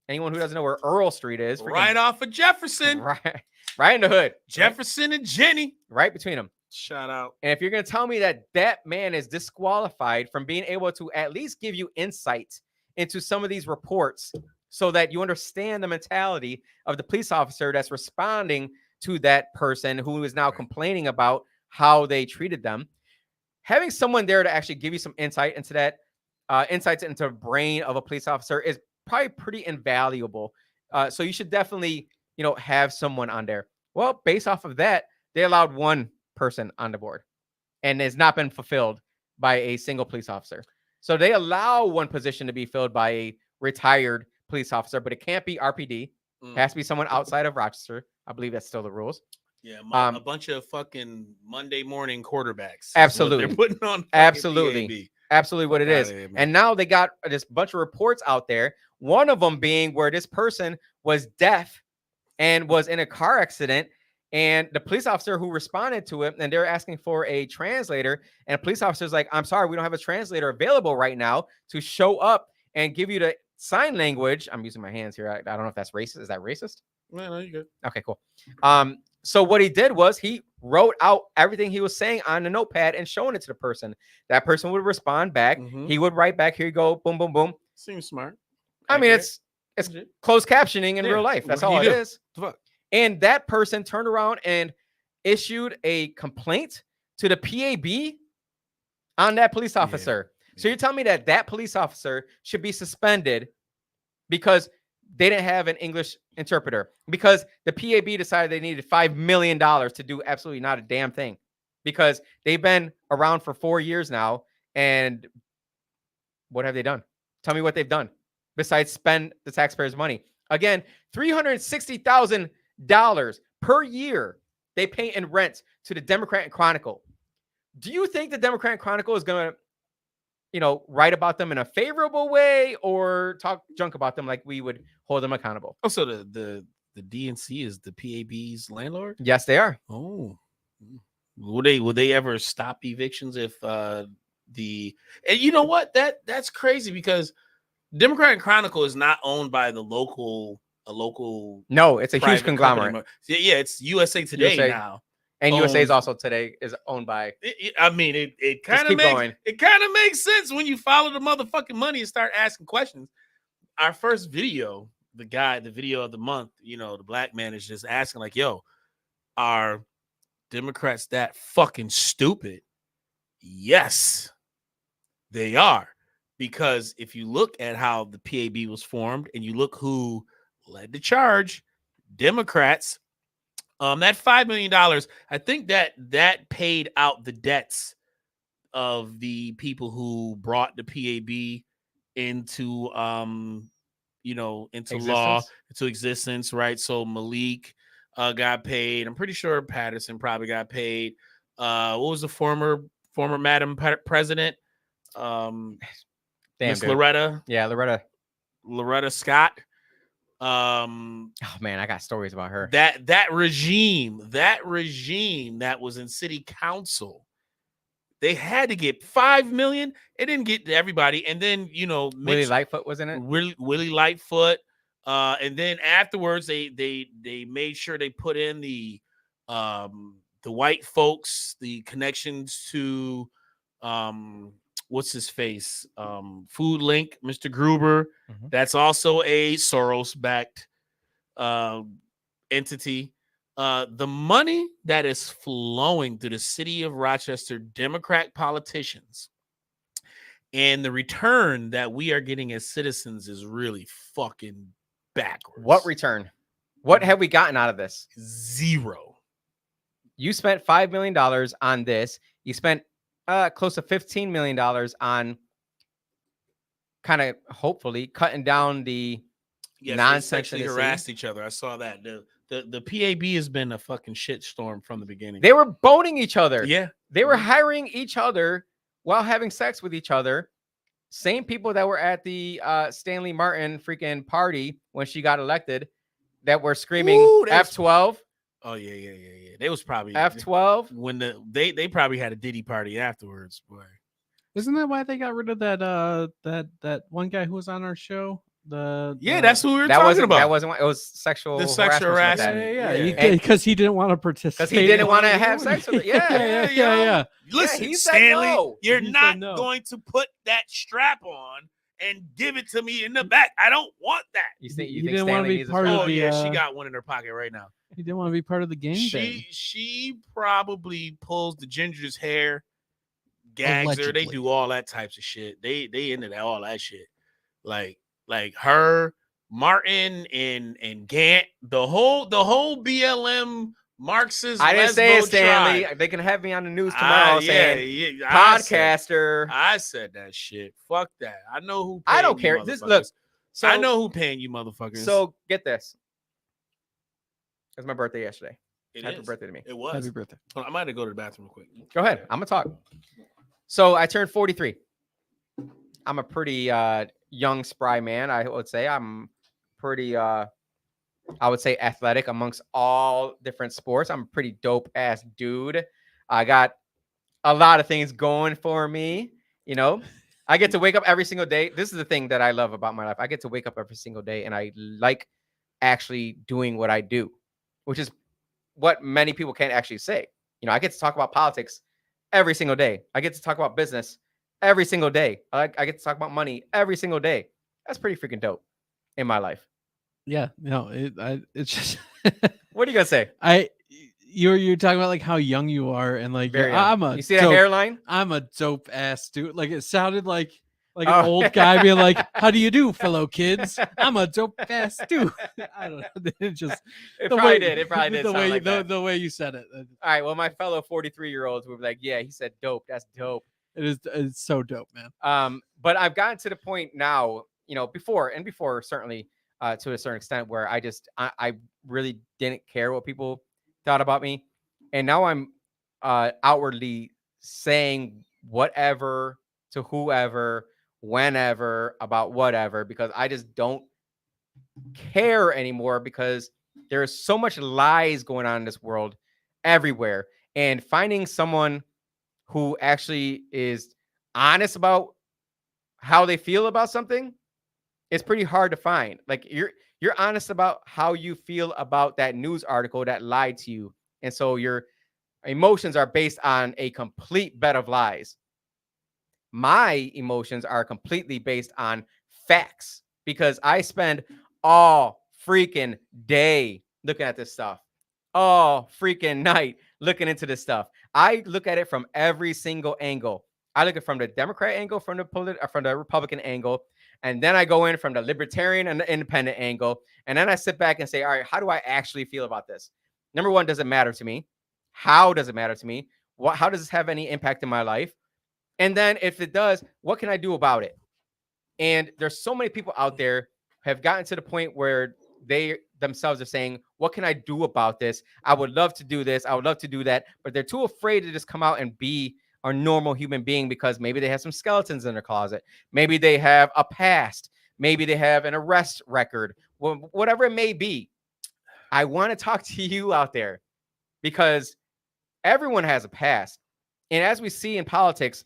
Anyone who doesn't know where Earl Street is, right off of Jefferson, right in the hood, Jefferson and Jenny, right between them. Shout out. And if you're going to tell me that man is disqualified from being able to at least give you insight into some of these reports so that you understand the mentality of the police officer that's responding to that person who is now complaining about how they treated them. Having someone there to actually give you some insight into that, insights into the brain of a police officer is probably pretty invaluable. So you should definitely, have someone on there. Well, based off of that, they allowed one person on the board, and it's not been fulfilled by a single police officer. So they allow one position to be filled by a retired police officer, but it can't be RPD. It has to be someone outside of Rochester. I believe that's still the rules. Yeah, a bunch of fucking Monday morning quarterbacks. Absolutely. They're putting on absolutely. PAB. Absolutely what it is. Here, and now they got this bunch of reports out there. One of them being where this person was deaf and was in a car accident. And the police officer who responded to it, and they're asking for a translator. And the police officer's like, I'm sorry, we don't have a translator available right now to show up and give you the sign language. I'm using my hands here. I don't know if that's racist. Is that racist? No, you're good. Okay, cool. So what he did was he wrote out everything he was saying on the notepad and showing it to the person. That person would respond back. He would write back, here you go, boom, boom, boom. Seems smart. I mean, it's closed captioning in real life. That's all it is. Fuck. And that person turned around and issued a complaint to the PAB on that police officer. So you're telling me that police officer should be suspended because they didn't have an English interpreter, because the PAB decided they needed $5 million to do absolutely not a damn thing, because they've been around for 4 years now. And what have they done? Tell me what they've done besides spend the taxpayers' money. Again, $360,000 per year they pay in rent to the Democrat and Chronicle. Do you think the Democrat and Chronicle is going to, write about them in a favorable way or talk junk about them like we would hold them accountable? Oh, so the DNC is the PAB's landlord? Yes, they are. Oh, will they ever stop evictions if and you know what, that's crazy, because Democrat and Chronicle is not owned by the local No, it's a huge conglomerate. Yeah, it's USA Today now. And USA is also today is owned by. It kind of makes sense when you follow the motherfucking money and start asking questions. Our first video, the video of the month, the black man is just asking like, "Yo, are Democrats that fucking stupid?" Yes, they are, because if you look at how the PAB was formed and you look who led the charge, Democrats. That $5 million, I think that paid out the debts of the people who brought the PAB into existence, right? So Malik got paid. I'm pretty sure Patterson probably got paid. What was the former Madam President? Miss Loretta. Yeah, Loretta Scott. Oh man, I got stories about her. That regime that was in city council, they had to get $5 million. It didn't get to everybody. And then Willie Lightfoot was in it. Willie Lightfoot. And then afterwards they made sure they put in the white folks, the connections to what's his face? Food Link, Mr. Gruber. That's also a Soros-backed entity. The money that is flowing through the city of Rochester Democrat politicians and the return that we are getting as citizens is really fucking backwards. What return? What have we gotten out of this? Zero. You spent $5 million on this. You spent close to $15 million on kind of hopefully cutting down the nonsense. They harassed each other. I saw that. The PAB has been a fucking shitstorm from the beginning. They were boning each other. Yeah. They were hiring each other while having sex with each other. Same people that were at the Stanley Martin freaking party when she got elected that were screaming F12. Oh yeah. They was probably F12 when they probably had a Diddy party afterwards, boy. Isn't that why they got rid of that one guy who was on our show? That's who we were talking about. That wasn't. It was sexual harassment. Yeah. Because he didn't want to participate. Because he didn't want to have sex with it. Yeah. Listen, he said Stanley, no. you're not going to put that strap on and give it to me in the back. I don't want that. You think He you think didn't wanna Stanley be needs a part of Oh Sprite? the, yeah, she got one in her pocket right now. He didn't want to be part of the gang bang. She probably pulls the ginger's hair, gags her. They Allegedly. do all that types of shit. They into all that shit. Like her, Martin and Gant, the whole BLM Marxist. I didn't say it, lesbo Stanley. tribe. They can have me on the news tomorrow saying podcaster. podcaster. I said that shit. Fuck that. I know who. I don't paying you care. This look. motherfuckers. So I know who paying you, motherfuckers. So get this. It was my birthday yesterday. it Happy is. birthday to me. It was. Happy birthday. Hold on, I might have to go to the bathroom real quick. Go ahead. I'm gonna talk. So I turned 43. I'm a pretty young, spry man. I would say I'm pretty I would say athletic amongst all different sports. I'm a pretty dope ass dude. I got a lot of things going for me. You know, I get to wake up every single day. This is the thing that I love about my life. I get to wake up every single day, and I like actually doing what I do, which is what many people can't actually say. You know, I get to talk about politics every single day. I get to talk about business every single day. I get to talk about money every single day. That's pretty freaking dope in my life. Yeah, no, it's just What are you gonna say? you're talking about like how young you are and like Very yeah, young. I'm a You see that dope, hairline? I'm a dope ass dude. Like it sounded like an Oh. old guy being like, "How do you do, fellow kids? I'm a dope ass dude." I don't know. It just It the probably way- did. It probably did the sound way like that. the way you said it. All right. Well, my fellow 43-year-olds would be like, "Yeah, he said dope. That's dope." It's so dope, man. But I've gotten to the point now, you know, before certainly to a certain extent where I really didn't care what people thought about me. And now I'm outwardly saying whatever to whoever, whenever, about whatever, because I just don't care anymore because there's so much lies going on in this world everywhere. And finding someone who actually is honest about how they feel about something is pretty hard to find. Like you're honest about how you feel about that news article that lied to you. And so your emotions are based on a complete bed of lies. My emotions are completely based on facts because I spend all freaking day looking at this stuff, all freaking night looking into this stuff. I look at it from every single angle. I look at it from the Democrat angle, from the Republican angle, and then I go in from the libertarian and the independent angle, and then I sit back and say, all right, how do I actually feel about this? Number one, does it matter to me? How does it matter to me? How does this have any impact in my life? And then if it does, what can I do about it? And there's so many people out there have gotten to the point where they themselves are saying, what can I do about this? I would love to do this. I would love to do that. But they're too afraid to just come out and be a normal human being because maybe they have some skeletons in their closet. Maybe they have a past. Maybe they have an arrest record. Whatever it may be. I want to talk to you out there because everyone has a past. And as we see in politics,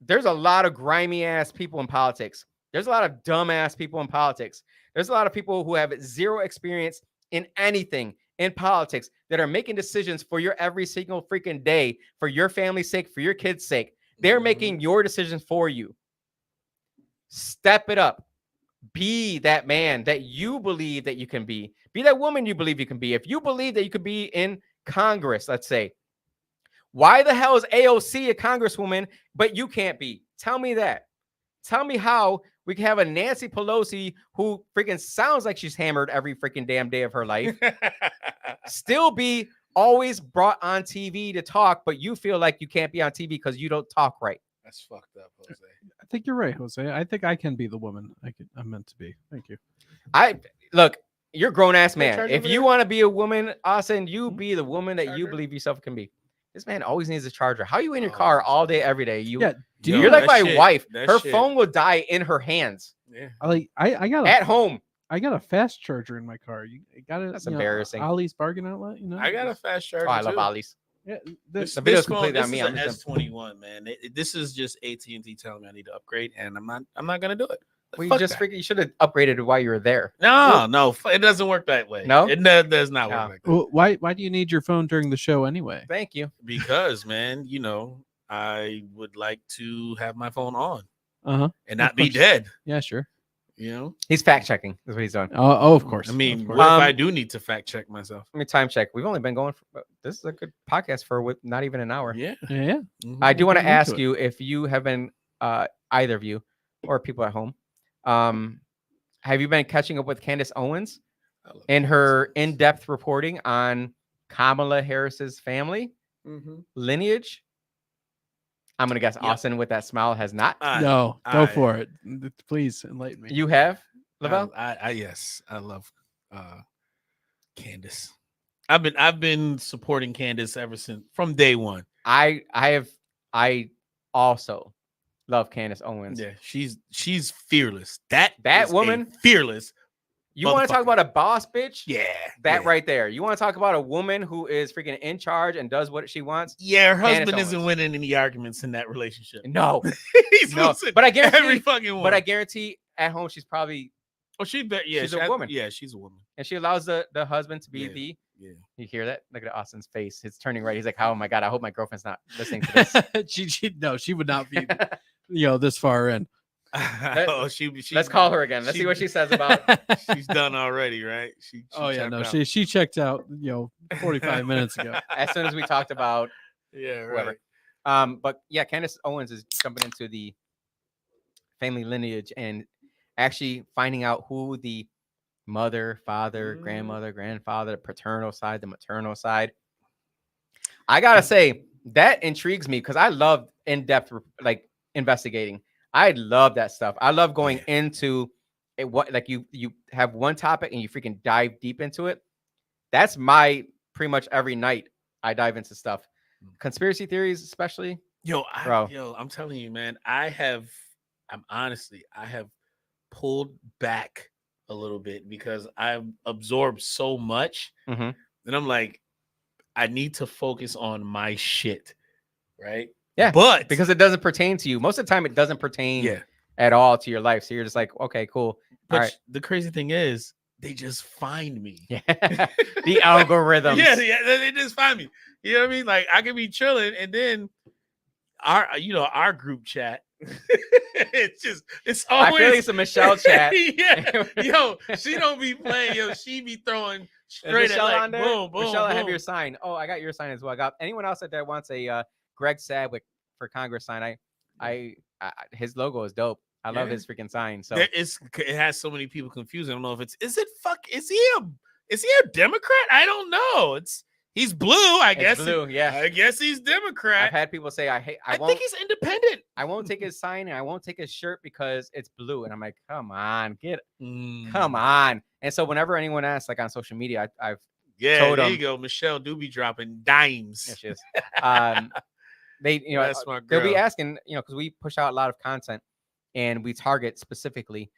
there's a lot of grimy ass people in politics. There's a lot of dumb ass people in politics. There's a lot of people who have zero experience in anything in politics that are making decisions for your every single freaking day, for your family's sake, for your kids' sake. They're making your decisions for you. Step it up. Be that man that you believe that you can be. Be that woman you believe you can be. If you believe that you could be in Congress, let's say, why the hell is AOC a congresswoman, but you can't be? Tell me that. Tell me how we can have a Nancy Pelosi who freaking sounds like she's hammered every freaking damn day of her life, still be always brought on TV to talk, but you feel like you can't be on TV because you don't talk right. That's fucked up, Jose. I think you're right, Jose. I think I can be the woman I'm meant to be. Thank you. Look, you're a grown ass man. charge If over you there? want to be a woman, Austin, you be the woman that you Charger? believe yourself can be. This man always needs a charger. How are you in your car all day, every day? Yeah. Do Yo, you You're like that my shit- wife. that Her shit- phone will die in her hands Yeah. I got at home. I got a fast charger in my car. You got it. That's embarrassing. Ollie's bargain outlet. You know. I got a fast charger. Oh, I love too. Ollie's. Yeah, The video's completely on this me. is I'm an just S21, man. This is just AT&T telling me I need to upgrade, and I'm not gonna do it. well, Fuck you just that. you should have upgraded while you were there. No, it doesn't work that way. No? It does not work Oh. like that. Well, why do you need your phone during the show anyway? Thank you. Because, man, I would like to have my phone on. and not be course. dead. Yeah, sure. You know, He's fact checking. Is what he's doing. Oh, of course. I mean, of what course. if I do need to fact check myself? Let me time check. We've only been going for this is a good podcast for not even an hour. Yeah. yeah. Mhm. I do want to Getting into ask it. you if you have been either of you or people at home, have you been catching up with Candace Owens I love and Candace her Owens. in-depth reporting on Kamala Harris's family Mhm. lineage? I'm gonna guess Yep. Austin with that smile has not. No, go for it. Please enlighten me. You have, Lavelle? I yes, I love Candace. I've been supporting Candace ever since from day one. I also love Candace Owens. Yeah, she's fearless. That That is a woman- fearless. You want to talk motherfucker. about a boss bitch? Yeah, That yeah. right there. You want to talk about a woman who is freaking in charge and does what she wants? Yeah, her Candace husband isn't Owens. winning any arguments in that relationship. No, He's no. losing But I guarantee every fucking one. But I guarantee at home she's probably, oh, she's she's a woman. Yeah, she's a woman. and she allows the husband to be Yeah. the. Yeah. You hear that? Look at Austin's face. It's turning red. He's like, "Oh my god, I hope my girlfriend's not listening to this." she would not be, this far in. Oh, she Let's call her again. Let's see what she says about. She's done already, right? She Oh yeah, checked no, out. she checked out, 45 minutes ago. As soon as we talked about Yeah, whoever. right. But yeah, Candace Owens is jumping into the family lineage and actually finding out who the mother, father, grandmother, grandfather, the paternal side, the maternal side. I gotta say that intrigues me because I love in-depth like investigating. I love that stuff. I love going into it. What like you have one topic and you freaking dive deep into it. That's my pretty much every night I dive into stuff. Conspiracy theories, especially. I'm telling you, man, I have pulled back a little bit because I've absorbed so much. Mhm. And I'm like, I need to focus on my shit. Right. Yeah. But Because it doesn't pertain to you. Most of the time it doesn't pertain yeah. at all to your life. So you're just like, okay, cool. But All right. the crazy thing is they just find me. Yeah. The algorithms. Yeah, they just find me. You know what I mean? Like I could be chilling and then our group chat. it's always I feel like it's a Michelle chat. Yeah. Yo, she don't be playing. Yo, she be throwing Is straight at Michelle like on there? boom, boom, Michelle, I have boom. your sign. Oh, I got your sign as well. I got anyone else that wants a Greg Sadwick for Congress sign. I his logo is dope. I love Yeah. his freaking sign. So It has so many people confused. I don't know if is he a Democrat? I don't know. He's blue, I it's guess. blue. Yeah. I guess he's Democrat. I've had people say I I won't think he's independent. I won't take his sign and I won't take his shirt because it's blue. And I'm like, come on, Mm. come on. And so whenever anyone asks, like on social media, I've Yeah, told there him. you go. Michelle do be dropping dimes. yeah, she is. They That's my they'll be girl. asking, because we push out a lot of content and we target specifically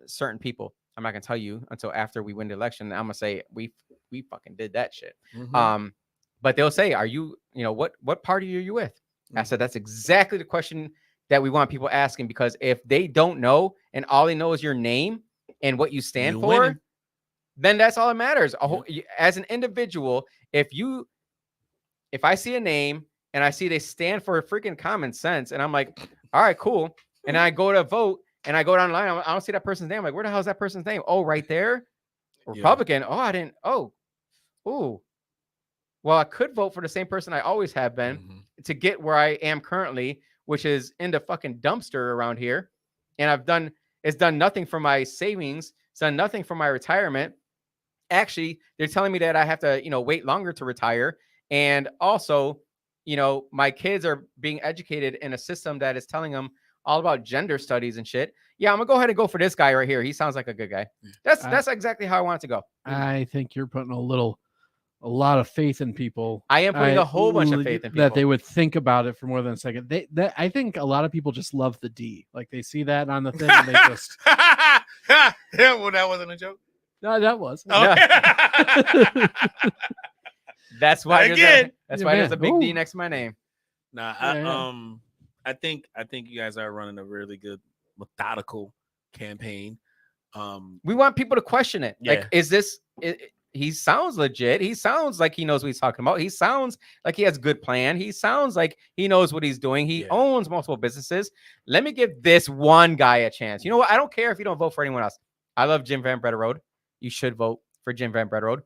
certain people. I'm not gonna tell you until after we win the election. I'm gonna say we fucking did that shit. Mhm. But they'll say, are you, what party are you with? I said, Mhm. that's exactly the question that we want people asking, because if they don't know and all they know is your name and what you stand You for, winning. then that's all that matters. As an individual, if I see a name and I see they stand for freaking common sense, and I'm like, all right, cool. And I go to vote and I go down the line, I don't see that person's name. I'm like, where the hell is that person's name? Oh, right there. Republican. Oh, I didn't. Oh, ooh. Well, I could vote for the same person I always have been Mhm. to get where I am currently, which is in the fucking dumpster around here. And it's done nothing for my savings. It's done nothing for my retirement. Actually, they're telling me that I have to, wait longer to retire. And also, my kids are being educated in a system that is telling them all about gender studies and shit. Yeah, I'm gonna go ahead and go for this guy right here. He sounds like a good guy. That's exactly how I want it to go. I think you're putting a lot of faith in people. I am putting a whole bunch of faith in people that they would think about it for more than a second. I think a lot of people just love the D. Like they see that on the thing and they just Yeah, well, that wasn't a joke. no, that was. Oh. That's why Again. that's Yeah, why there's man. a big D Ooh. next to my name. Nah, Yeah. I think you guys are running a really good methodical campaign. We want people to question it. Yeah. Like, is this he sounds legit. He sounds like he knows what he's talking about. He sounds like he has a good plan. He sounds like he knows what he's doing. He owns multiple businesses. Let me give this one guy a chance. You know what? I don't care if you don't vote for anyone else. I love Jim Van Brederode. You should vote for Jim Van Brederode.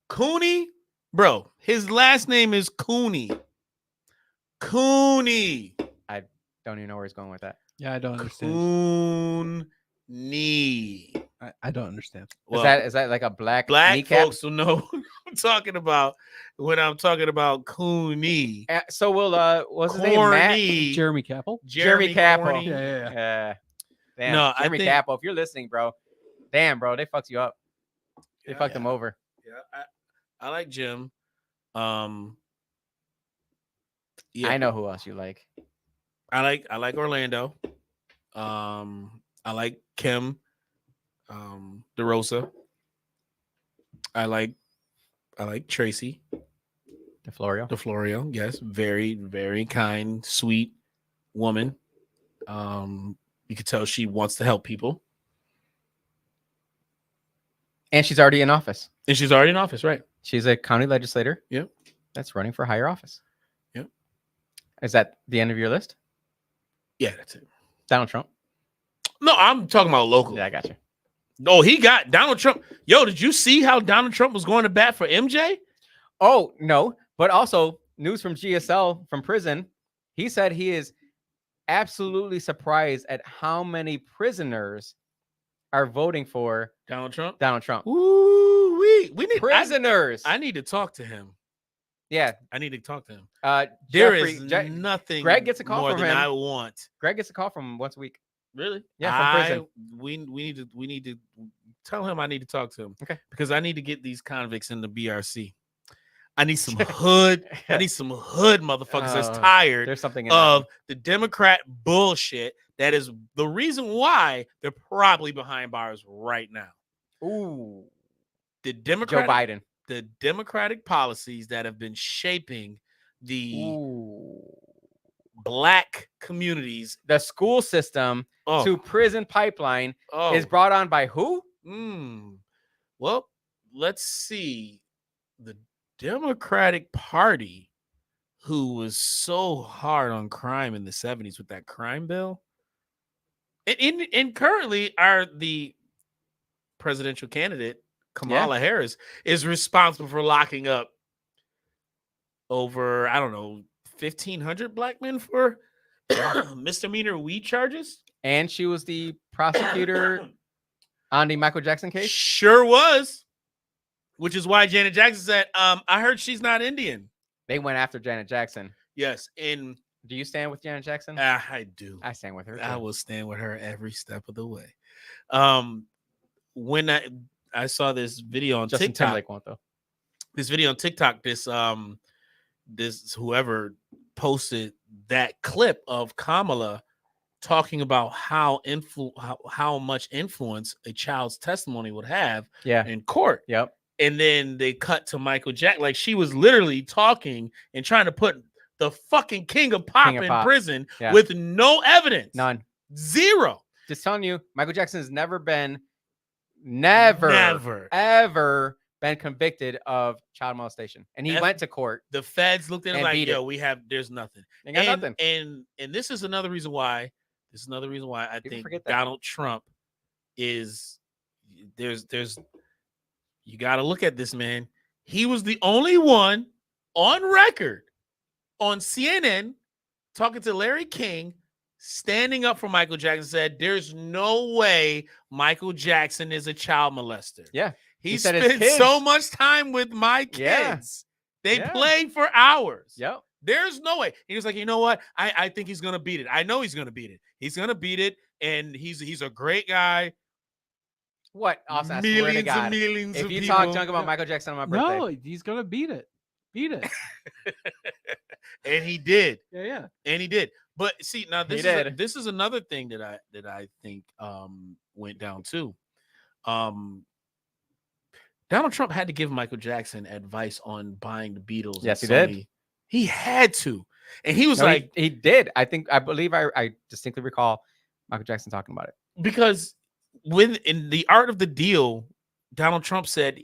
Cooney, bro. His last name is Cooney. Cooney. I don't even know where he's going with that. Yeah, I don't understand. Cooney. I don't understand. Well, is that like a black kneecap? Folks will know what I'm talking about when I'm talking about Cooney. So what's his name? Matt? Jeremy Capel. Jeremy Capel. Corny. Yeah. Damn. No, Jeremy Capel. If you're listening, bro, damn, bro, they fucked you up. They fucked him over. Yeah, I like Jim. I know who else you like. I like Orlando. I like Kim. DeRosa. I like Tracy. DeFlorio, yes. Very, very kind, sweet woman. You could tell she wants to help people. And she's already in office. Right. She's a county legislator. Yep. That's running for higher office. Yep. Is that the end of your list? Yeah, that's it. Donald Trump? No, I'm talking about local. Yeah, I got you. No, he got Donald Trump. Yo, did you see how Donald Trump was going to bat for MJ? Oh, no. But also, news from GSL from prison. He said he is absolutely surprised at how many prisoners are voting for Donald Trump. Ooh, we need prisoners. I need to talk to him. Yeah, I need to talk to him. There is nothing. Greg gets a call more from than him. I want. Greg gets a call from him once a week. Really? Yeah, from prison. We need to tell him I need to talk to him. Okay. Because I need to get these convicts in the BRC. I need some hood. I need some hood motherfuckers that's tired There's something of the Democrat bullshit. That is the reason why they're probably behind bars right now. Ooh. The Joe Democratic Biden. The democratic policies that have been shaping the black communities, the school system to prison pipeline is brought on by who? Well, let's see. The Democratic Party, who was so hard on crime in the 70s with that crime bill, and currently are the presidential candidate, Kamala Harris, is responsible for locking up over, 1,500 black men for misdemeanor weed charges. And she was the prosecutor on the Michael Jackson case? Sure was. Which is why Janet Jackson said, I heard she's not Indian. They went after Janet Jackson. Yes. And do you stand with Janet Jackson? I do. I stand with her too. I will stand with her every step of the way. When I saw this video on Justin TikTok. Timberlake won't, though. This video on TikTok, this whoever posted that clip of Kamala talking about how much influence a child's testimony would have in court. Yep. And then they cut to Michael Jackson. Like, she was literally talking and trying to put the fucking king of pop in prison with no evidence. None. Zero. Just telling you, Michael Jackson has never ever been convicted of child molestation. And he went to court. The feds looked at him like, there's nothing. They got nothing. And this is another reason why. I think Donald Trump is there's you got to look at this, man. He was the only one on record on CNN talking to Larry King, standing up for Michael Jackson, said there's no way Michael Jackson is a child molester. Yeah. He spent so much time with my kids. They play for hours. Yep. There's no way. He was like, you know what? I think he's going to beat it. I know he's going to beat it. He's going to beat it. And he's a great guy. What? Awesome. Millions and millions of people. If you talk junk about Michael Jackson on my birthday. No, he's going to beat it. Beat it. And he did. Yeah. And he did. But see, now this is another thing that I think went down too. Donald Trump had to give Michael Jackson advice on buying the Beatles. Yes, he did. He had to. And he was he did. I believe I distinctly recall Michael Jackson talking about it. Because in the art of the deal, Donald Trump said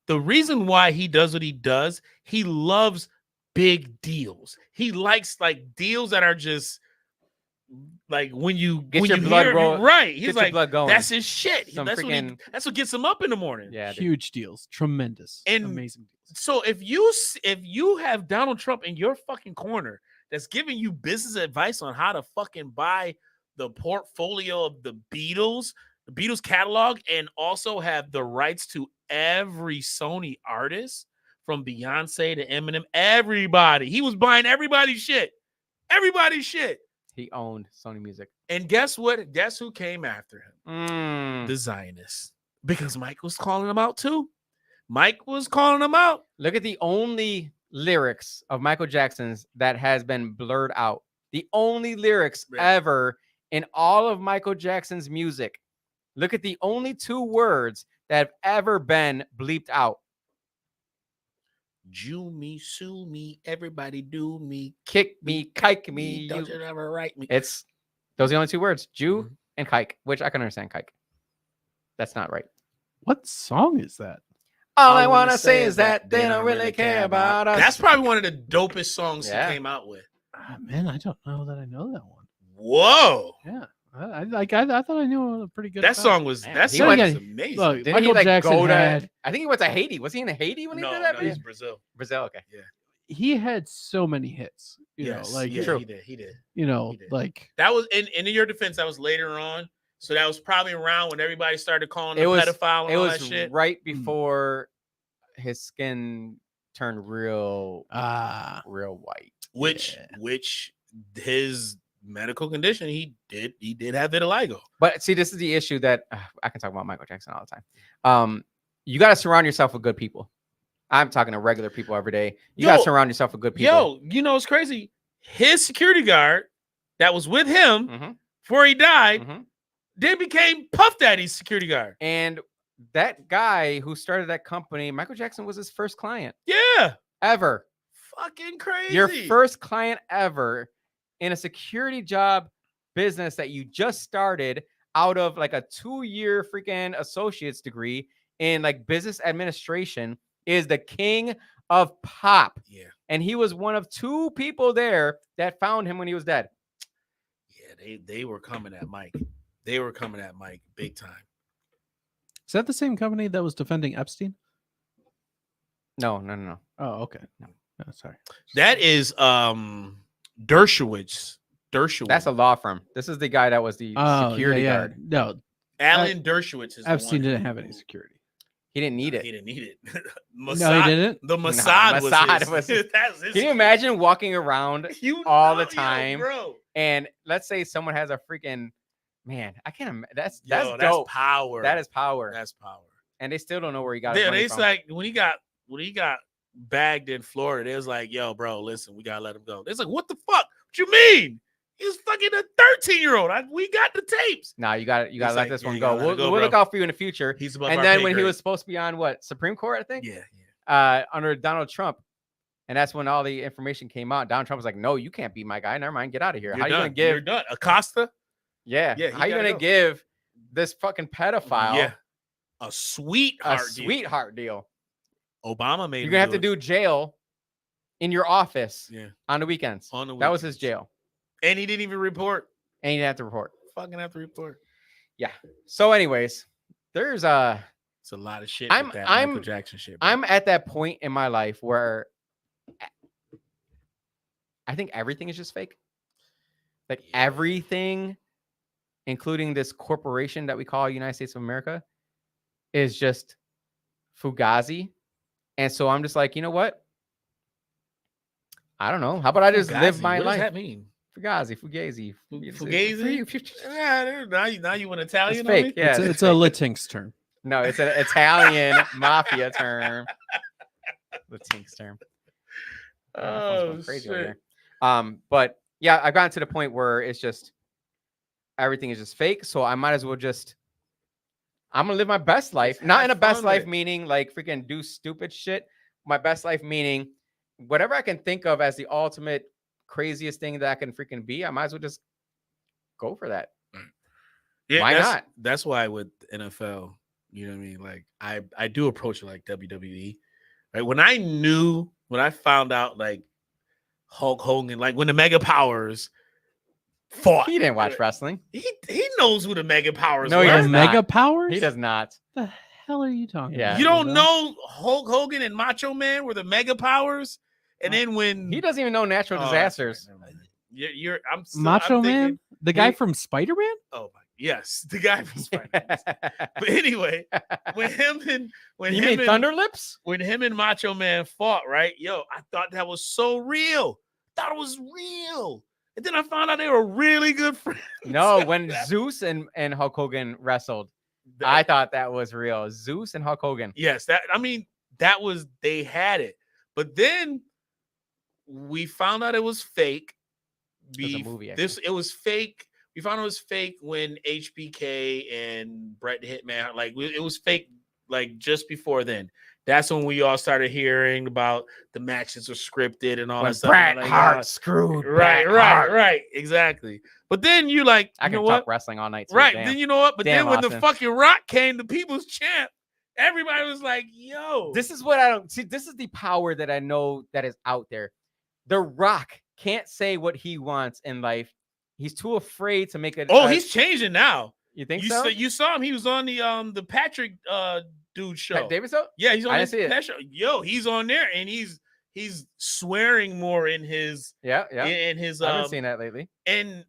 the reason why he does what he does, he loves big deals. He likes like deals that are just like when you Get when your you blood hear roll- right. He's Get your like, blood going. that's his shit. Some That's freaking- that's what gets him up in the morning. Yeah, dude. Huge deals, tremendous, And- amazing deals. So if you have Donald Trump in your fucking corner that's giving you business advice on how to fucking buy the portfolio of the Beatles catalog, and also have the rights to every Sony artist from Beyonce to Eminem, everybody. He was buying everybody's shit. Everybody's shit. He owned Sony Music. And guess what? Guess who came after him? Mm. The Zionists. Because Mike was calling them out too. Mike was calling them out. Look at the only lyrics of Michael Jackson's that has been blurred out. The only lyrics Yeah. ever in all of Michael Jackson's music. Look at the only 2 words that have ever been bleeped out. Jew me, sue me, everybody do me. Kick me, kike me. Don't You. you ever write me. It's those are the only 2 words. Jew Mhm. and kike, which I can understand kike. That's not right. What song is that? All I want to say is that they don't really care about us. That's probably one of the dopest songs Yeah. he came out with. Ah, man, I don't know that I know that one. Whoa. Yeah, I thought I knew a pretty good. That song was Man, that he song went- was amazing. Look, Didn't Michael he like Jackson go to? had- I think he went to Haiti. Was he in Haiti when he no, did that? no, he's Brazil. Brazil. Okay. he had so many hits. You Yes, know, like yeah, True. he did. He did. you know, he did. like That was in your defense. That was later on, so that was probably around when everybody started calling It him was- pedophile and It all was that shit. right before his skin turned real white. Which his medical condition, he did have vitiligo. But see, this is the issue that I can talk about Michael Jackson all the time. You got to surround yourself with good people. I'm talking to regular people every day. You got to Yo, surround yourself with good people. Yo, you know it's crazy. His security guard that was with him Mhm, before he died mhm. then became Puff Daddy's security guard. And that guy who started that company, Michael Jackson was his first client Yeah, ever. fucking crazy. Your first client ever in a security job business that you just started out of like a 2-year freaking associate's degree in like business administration is the king of pop. Yeah, And he was one of 2 people there that found him when he was dead. yeah, they were coming at Mike. They were coming at Mike big time. is that the same company that was defending Epstein? No. Oh, okay. No, sorry. That is Dershowitz. That's a law firm. This is the guy that was the security guard. No, Alan Dershowitz is the Epstein one didn't who- have any security. He didn't need He it. didn't need it. No, Mossad, he didn't. The Mossad, Mossad was his. That's his. Can you imagine walking around You all the know, yo, time? bro? and let's say someone has a freaking man, I can't imagine. That's Yo, dope. power. That is power. That's power. And they still don't know where he got his Yeah, money it's from. like when he got bagged in Florida, it was like, yo, bro, listen, we gotta let him go. It's like, what the fuck? What you mean? He's fucking a 13-year-old. We got the tapes. Nah, you got to He's let like, this yeah, one you go. gotta let it go, We'll look bro. out for you in the future. He's above And our then pay when he grade. was supposed to be on what, Supreme Court, I think, yeah. under Donald Trump, and that's when all the information came out. Donald Trump was like, "No, you can't be my guy. Never mind, get out of here. How you gonna You're give? done. Acosta? Yeah, Yeah, he how you gotta gonna go. give this fucking pedophile Yeah. A sweetheart. a sweetheart deal? Obama made. You're him gonna have to it. do jail in your office Yeah. on the weekends. On the That was his weekends. jail, And he didn't even report. and he didn't have to report. Fucking have to report. So, anyways, there's It's a lot of shit. I'm- with that I'm- Michael Jackson shit. bro. I'm at that point in my life where I think everything is just fake. Like Yeah. everything, including this corporation that we call United States of America, is just fugazi. And so I'm just like, you know what? I don't know. How about I just live Fugazi, my what life? does that mean? Fugazi, fugazi. Fugazi? Yeah, now you want It's Italian? on fake. me? Yeah, It's a Latinx term. no, it's an Italian mafia term. The Tinks term. Yeah, my phone's going crazy over shit. here. But yeah, I've gotten to the point where it's just everything is just fake. So I might as well I'm gonna live my best life. Just Not in a have best fun life with it. meaning like freaking do stupid shit. My best life meaning whatever I can think of as the ultimate craziest thing that I can freaking be. I might as well just go for that. Yeah, Why that's, not? That's why with NFL, You know what I mean? Like I do approach it like WWE. Right? When I found out like Hulk Hogan, like when the Mega Powers fought. He didn't watch wrestling. He knows who the Mega Powers No, were. he does not. Mega Powers? He does not. What the hell are you talking Yeah. about? You don't Rizzo? know Hulk Hogan and Macho Man were the Mega Powers? And then when He doesn't even know natural Oh, that's right. disasters. Never mind. I'm still, Macho I'm Man? thinking, The guy he- from Spider-Man? Oh my, yes, the guy from Spider-Man. But anyway, when him and You mean Thunder Lips? when him and Macho Man fought, right? Yo, I thought that was so real. Thought it was real. And then I found out they were really good friends. No, when Zeus and Hulk Hogan wrestled, I thought that was real. Zeus and Hulk Hogan. Yes, that was they had it. But then we found out it was fake. It was a movie, It was fake. We found out it was fake when HBK and Bret the Hitman, like it was fake, like just before then. That's when we all started hearing about the matches were scripted and all When that stuff. Bret Like, Hart screwed right, Bret Hart. right, exactly. But then you like, I you can know talk what? wrestling all night. Too, Right. damn. Then you know what? But Damn, then when Austin. the fucking Rock came, the People's Champ, everybody was like, "Yo, This is what I don't see. This is the power that I know that is out there. The Rock can't say what he wants in life. He's too afraid to make it. oh, he's changing now." You think You so? you saw him. He was on the Patrick dude show. Pat Davidson? Yeah, he's on I his didn't see it. Pat show. Yo, he's on there and he's swearing more in his Yeah, yeah. in his I haven't seen that lately. and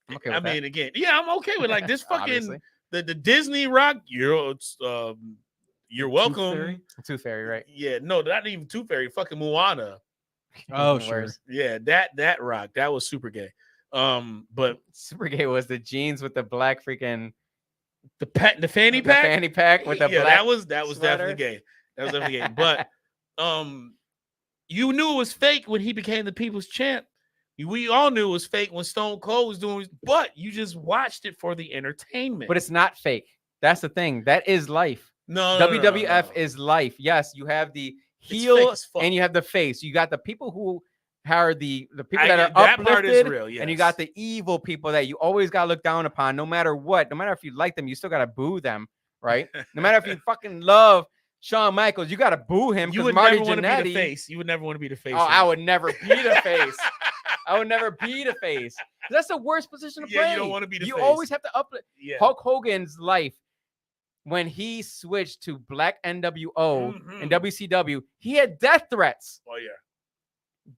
I'm okay I with that. mean again, yeah, I'm okay with like this fucking Obviously. the Disney Rock. You're welcome. Tooth Fairy, right? Yeah, no, not even Tooth Fairy. Fucking Moana. Oh, Even sure. worse. Yeah, that Rock that was super gay. But Super gay was the jeans with the black freaking the fanny the pack. fanny pack with the yeah, black. that was sweater. definitely gay. That was definitely gay. But you knew it was fake when he became the people's champ. We all knew it was fake when Stone Cold was doing, but you just watched it for the entertainment. But it's not fake. That's the thing. That is life. no, WWF is life. Yes, you have the fake heel as fuck. and you have the face. You got the people who are the people I that are get- that part is uplifted, real, and you yes. got the evil people that you always got to look down upon, no matter what. No matter if you like them, you still got to boo them, right? No matter if you fucking love Shawn Michaels, you got to boo him You because would Marty never want to be Jannetty. the face. You would never want to be the face. Oh, I would never be the face. I would never be the face. That's the worst position to Yeah, play. you don't wanna be the You face. always have to uplift. Yeah. Hulk Hogan's life, when he switched to Black NWO and WCW, he had death threats. Oh yeah.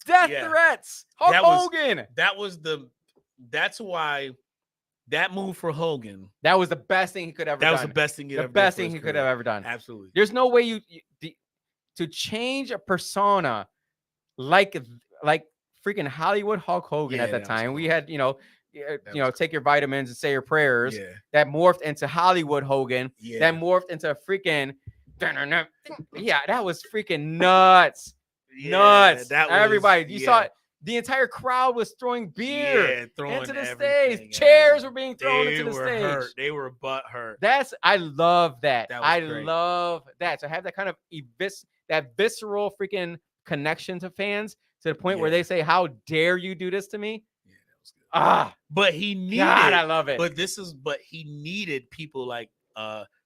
Death Yeah. threats. Hulk That was- Hogan. That's why that move for Hogan. That was the best thing he could ever That done. was the best thing he The ever did best for thing his he could career. have ever done. Absolutely. There's no way to change a persona like freaking Hollywood Hulk Hogan Yeah, at that that was time. We cool. had, was take your vitamins and say your prayers. Yeah. That morphed into Hollywood Hogan. Yeah. That morphed into freaking yeah, that was freaking nuts. Nuts. That was, Everybody, you saw it. The entire crowd was throwing beer throwing into the everything stage. at Chairs him. were being thrown They into the were stage. hurt. They were butt hurt. I love that. That was I great. love that. To have that kind of that visceral freaking connection to fans to the point where Yeah. they say, "How dare you do this to me?" Yeah, that was good. Ah, But he needed. God, I love it. But he needed people like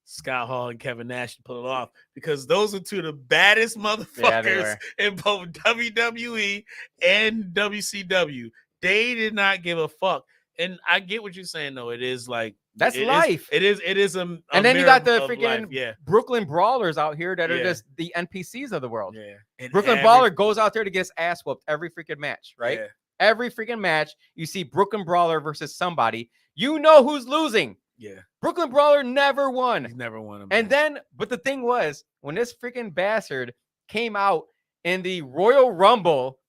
Scott Hall and Kevin Nash to pull it off because those are two of the baddest motherfuckers in both WWE and WCW. They did not give a fuck. And I get what you're saying, though. It is like That's it life. It is a And then you mirror got the of freaking life. Yeah. Brooklyn Brawlers out here that are Yeah. just the NPCs of the world. Yeah. And Brooklyn Brawler goes out there to get his ass whooped every freaking match, right? Yeah. Every freaking match, you see Brooklyn Brawler versus somebody. You know who's losing. Yeah. Brooklyn Brawler never won. He's never won a And match. then, but the thing was, when this freaking bastard came out in the Royal Rumble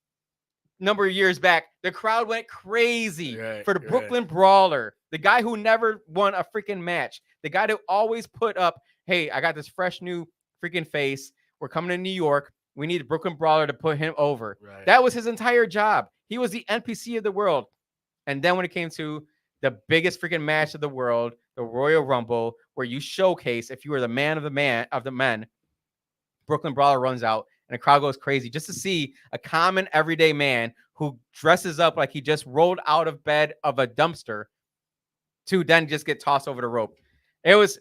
number of years back, the crowd went crazy Right, for the right. Brooklyn Brawler, the guy who never won a freaking match, the guy that always put up, "Hey, I got this fresh new freaking face. We're coming to New York. We need the Brooklyn Brawler to put him over." Right. That was his entire job. He was the NPC of the world. And then when it came to the biggest freaking match of the world, the Royal Rumble, where you showcase if you were the man of the men, Brooklyn Brawler runs out and the crowd goes crazy just to see a common everyday man who dresses up like he just rolled out of bed of a dumpster to then just get tossed over the rope. That was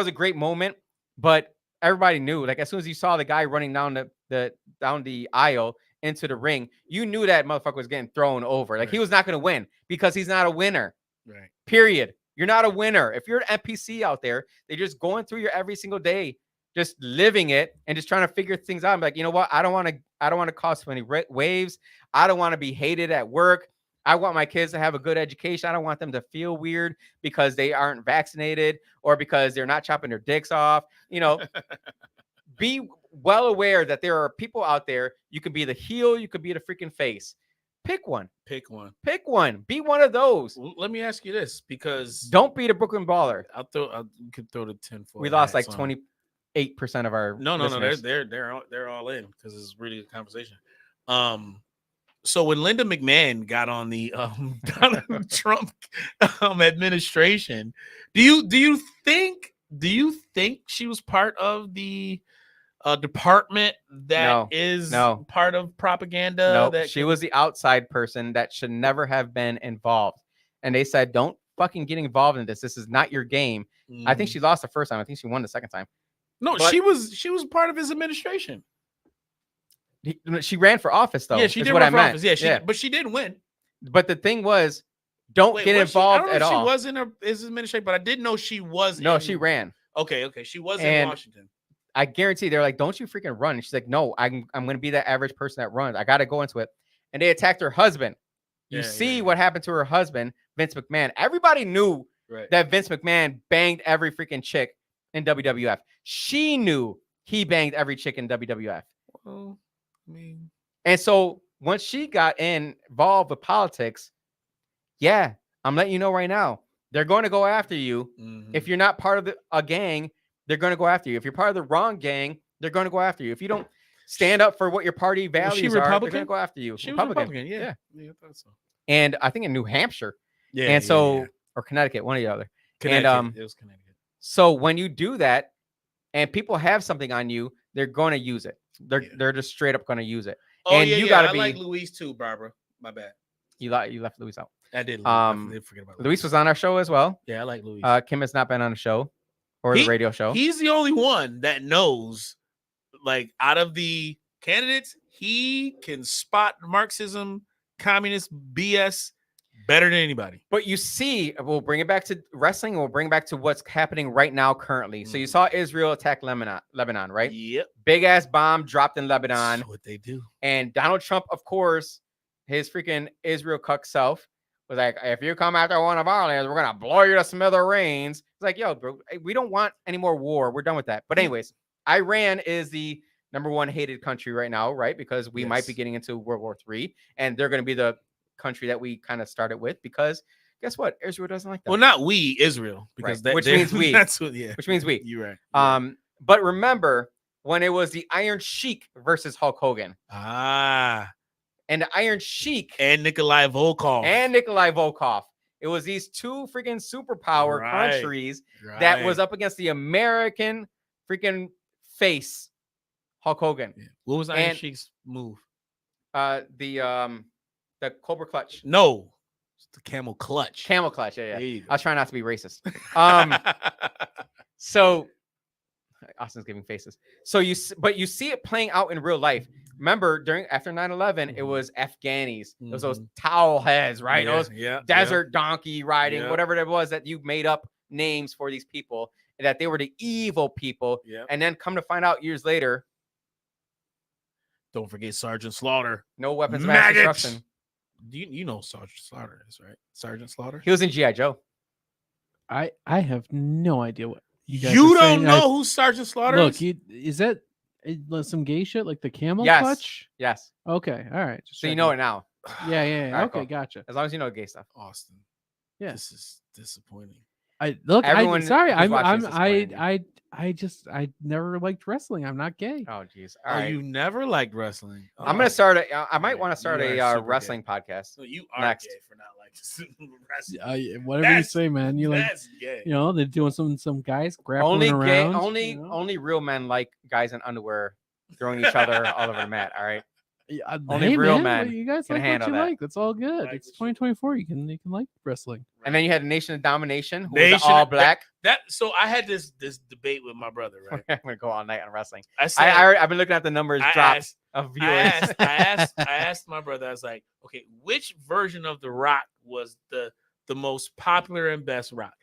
a great moment. But everybody knew, like, as soon as you saw the guy running down the aisle into the ring, you knew that motherfucker was getting thrown over. Like, he Right. was not going to win because he's not a winner. Right. Period. You're not a winner. If you're an NPC out there, they're just going through your every single day, just living it and just trying to figure things out. I'm like, you know what? I don't want to cause so many waves. I don't want to be hated at work. I want my kids to have a good education. I don't want them to feel weird because they aren't vaccinated or because they're not chopping their dicks off. You know, be well aware that there are people out there. You can be the heel, you could be the freaking face. Pick one. Pick one. Pick one. Be one of those. Well, let me ask you this, because Don't be the Brooklyn Baller. you could throw the 10 for We lost like 28% of our No, listeners. they're all in because it's really a conversation. So when Linda McMahon got on the Donald Trump administration, do you think she was part of the department that is part of propaganda? No, she was the outside person that should never have been involved. And they said, don't fucking get involved in this. This is not your game. I think she lost the first time. I think she won the second time. No, but she was part of his administration. She ran for office, though. Yeah, she did what run I for meant. office. Yeah, Yeah, but she did win. But the thing was, don't get involved at all. She was in his administration, but I didn't know she was. No, she ran. Okay, she was in Washington. I guarantee they're like, don't you freaking run. And she's like, no, I'm going to be that average person that runs. I got to go into it. And they attacked her husband. You see what happened to her husband, Vince McMahon. Everybody knew that Vince McMahon banged every freaking chick in WWF. She knew he banged every chick in WWF. Well, I mean, and so once she got involved with politics, yeah, I'm letting you know right now, they're going to go after you. mm-hmm. If you're not part of a gang, they're going to go after you. If you're part of the wrong gang, they're going to go after you. If you don't stand up for what your party values are, they're going to go after you. She was Republican, yeah, I thought so. And I think in New Hampshire. Yeah. And so, or Connecticut, one or the other. Connecticut, it was Connecticut. So when you do that and people have something on you, they're going to use it. They're just straight up going to use it. Oh, and yeah, you gotta I be like Luis too, Barbara. My bad. You left Luis out. I did. I forget about Luis was on our show as well. Yeah, I like Luis. Kim has not been on the show or the radio show. He's the only one that knows, like, out of the candidates, he can spot Marxism, communist BS better than anybody. But you see, we'll bring it back to wrestling. And we'll bring it back to what's happening right now currently. So you saw Israel attack Lebanon, right? Yep. Big ass bomb dropped in Lebanon. That's what they do. And Donald Trump, of course, his freaking Israel cuck self was like, if you come after one of our lands, we're going to blow you to smithereens. It's like, yo, bro, we don't want any more war. We're done with that. But anyways, Iran is the #1 hated country right now, right? Because we might be getting into World War III. And they're going to be the country that we kind of started with because guess what? Israel doesn't like that. Well, not we, Israel, because which means we. That's what, Which means we. You're right. But remember when it was the Iron Sheik versus Hulk Hogan. And the Iron Sheik and Nikolai Volkov. It was these two freaking superpower countries that was up against the American freaking face, Hulk Hogan. Yeah. What was Iron Sheik's move? The Cobra Clutch. No, it's the Camel Clutch. Camel Clutch. Yeah. I was trying not to be racist. So Austin's giving faces. So you see it playing out in real life. Remember, after 9/11, it was Afghanis. It was those towel heads, right? Those desert donkey riding, whatever it was that you made up names for these people, that they were the evil people. And then come to find out years later, don't forget Sergeant Slaughter. No weapons of mass destruction. You know Sergeant Slaughter is, right? Sergeant Slaughter. He was in G.I. Joe. I have no idea what you don't know who Sergeant Slaughter is. Look, is that some gay shit like the Camel Clutch? Yes. Okay. All right. So you know it now. Yeah. Right, okay, cool. Gotcha. As long as you know gay stuff. Austin. Yeah. This is disappointing. I never liked wrestling. I'm not gay. Oh jeez. You never liked wrestling. I'm gonna start I might want to start a wrestling podcast. So you are next. gay for not liking wrestling. Whatever you say, man. You like, gay. You know, they're doing some guys grappling around. Only real men like guys in underwear throwing each other all over the mat. All right. Only hey, real man, men you guys can like what handle you that. like. That's all good. Like It's the shit. 2024. You can like wrestling. And then you had Nation of Domination, who was Nation all of- black. That so I had this debate with my brother, right? I'm gonna go all night on wrestling. I said I've been looking at the numbers I drop asked- of viewers. I asked my brother, I was like, okay, which version of The Rock was the most popular and best Rock?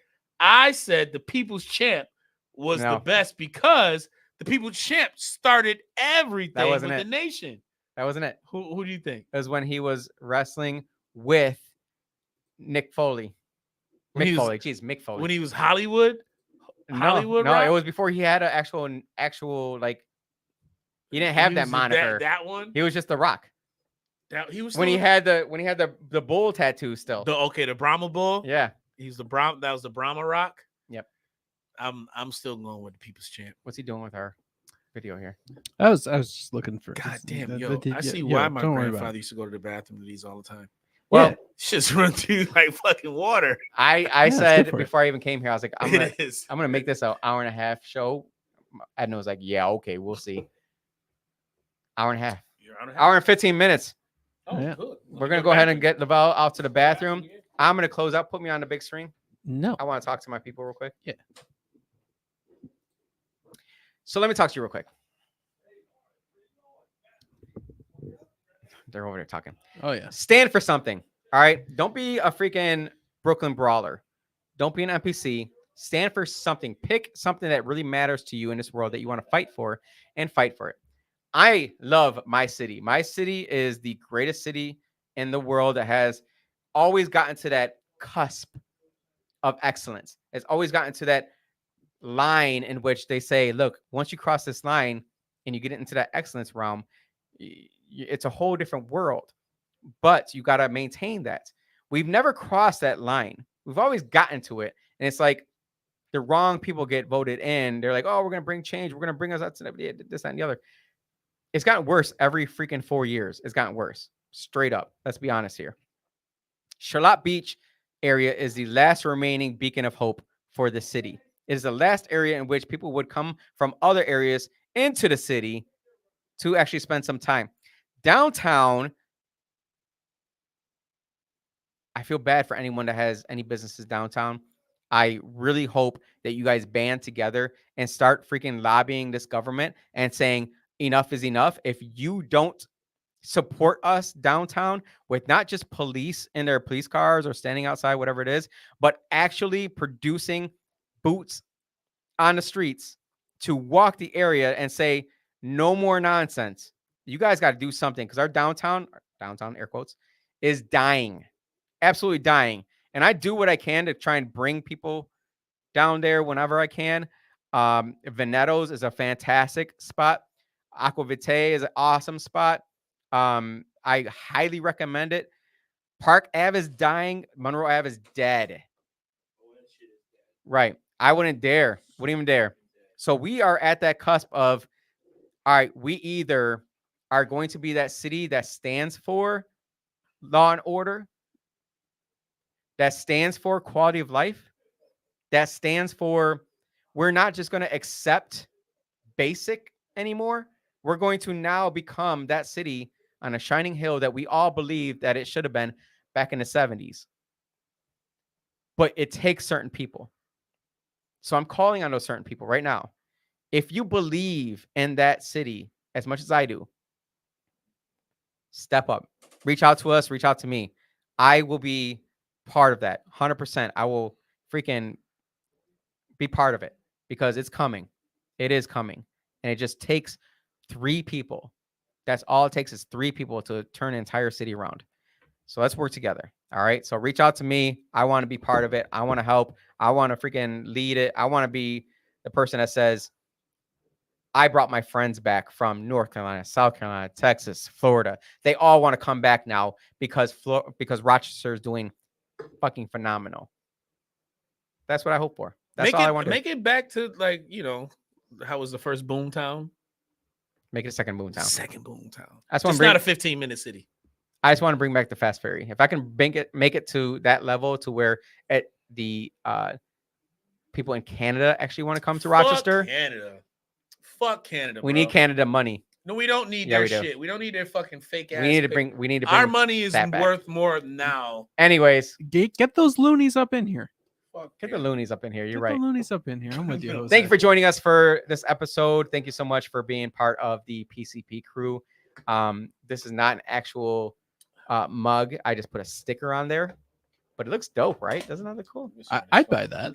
I said the People's Champ was No. the best because the People's Champ started everything with wasn't the it. nation. That wasn't it. Who do you think? It was when he was wrestling with Nick Foley. When Mick he was- Foley. Jeez, Mick Foley. When he was Hollywood? Hollywood no, Rock? it was before he had an actual like. He didn't have that Using moniker. That one? He was just The Rock. He was When he still- had the bull tattoo still. the Brahma Bull. Yeah. He's the Brahma. That was the Brahma Rock. Yep. I'm still going with the People's Champ. What's he doing with our video here? I was just looking for. God damn, the- yo! the- I see yo, why my don't worry about grandfather it. used to go to the bathroom to these all the time. Well, Yeah. Shit's run through like fucking water. I it's said good for you. before I even came here, I was like, I'm gonna It is. I'm gonna make this an hour and a half show. Edna was like, yeah, okay, we'll see. Hour and a half. You're on a- Hour and 15 minutes. Oh, Yeah. good. We're gonna go ahead and get Laval out to the bathroom. I'm gonna close out. Put me on the big screen. No. I want to talk to my people real quick. Yeah. So let me talk to you real quick. They're over there talking. Oh yeah. Stand for something. All right. Don't be a freaking Brooklyn brawler. Don't be an NPC. Stand for something. Pick something that really matters to you in this world that you want to fight for and fight for it. I love my city. My city is the greatest city in the world that has always gotten to that cusp of excellence. It's always gotten to that line in which they say, look, once you cross this line and you get into that excellence realm, it's a whole different world. But you got to maintain that. We've never crossed that line. We've always gotten to it. And it's like the wrong people get voted in. They're like, oh, we're going to bring change. We're going to bring us out to this, that, and the other. It's gotten worse every freaking 4 years. It's gotten worse. Straight up. Let's be honest here. Charlotte Beach area is the last remaining beacon of hope for the city. It is the last area in which people would come from other areas into the city to actually spend some time. Downtown, I feel bad for anyone that has any businesses downtown. I really hope that you guys band together and start freaking lobbying this government and saying enough is enough. If you don't support us downtown with not just police in their police cars or standing outside, whatever it is, but actually producing boots on the streets to walk the area and say no more nonsense. You guys got to do something because our downtown air quotes, is dying, absolutely dying. And I do what I can to try and bring people down there whenever I can. Veneto's is a fantastic spot. Aquavite is an awesome spot. I highly recommend it. Park Ave is dying. Monroe Ave is dead. Right. I wouldn't even dare. So we are at that cusp of, all right, we either are going to be that city that stands for law and order, that stands for quality of life, that stands for we're not just going to accept basic anymore. We're going to now become that city on a shining hill that we all believe that it should have been back in the 70s. But it takes certain people. So I'm calling on those certain people right now. If you believe in that city as much as I do, step up. Reach out to us. Reach out to me. I will be part of that. 100%. I will freaking be part of it because it's coming. It is coming. And it just takes 3 people. That's all it takes is 3 people to turn an entire city around. So let's work together. All right. So reach out to me. I want to be part of it. I want to help. I want to freaking lead it. I want to be the person that says, I brought my friends back from North Carolina, South Carolina, Texas, Florida. They all want to come back now because Rochester is doing fucking phenomenal. That's what I hope for. That's all I want to do. Make it back to like, how was the first boom town? Make it a second boom town. Second boom town. That's It's not a 15-minute city. I just want to bring back the fast ferry. If I can make it to that level to where the people in Canada actually want to come to Rochester. Fuck Canada. We need Canada money. No, we don't need Yeah, their we do. shit. We don't need their fucking fake ass. We need to pic- bring Our money is that back. worth more now. Anyways, Get those loonies up in here. Fuck get the yeah. loonies up in here. You're Get right. the loonies up in here. I'm with you, Jose. Thank you for joining us for this episode. Thank you so much for being part of the PCP crew. This is not an actual mug. I just put a sticker on there, but it looks dope, right? Doesn't that look cool? I'd buy that.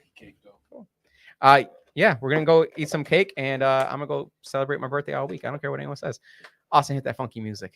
Yeah, we're gonna go eat some cake, and I'm gonna go celebrate my birthday all week. I don't care what anyone says. Austin, hit that funky music.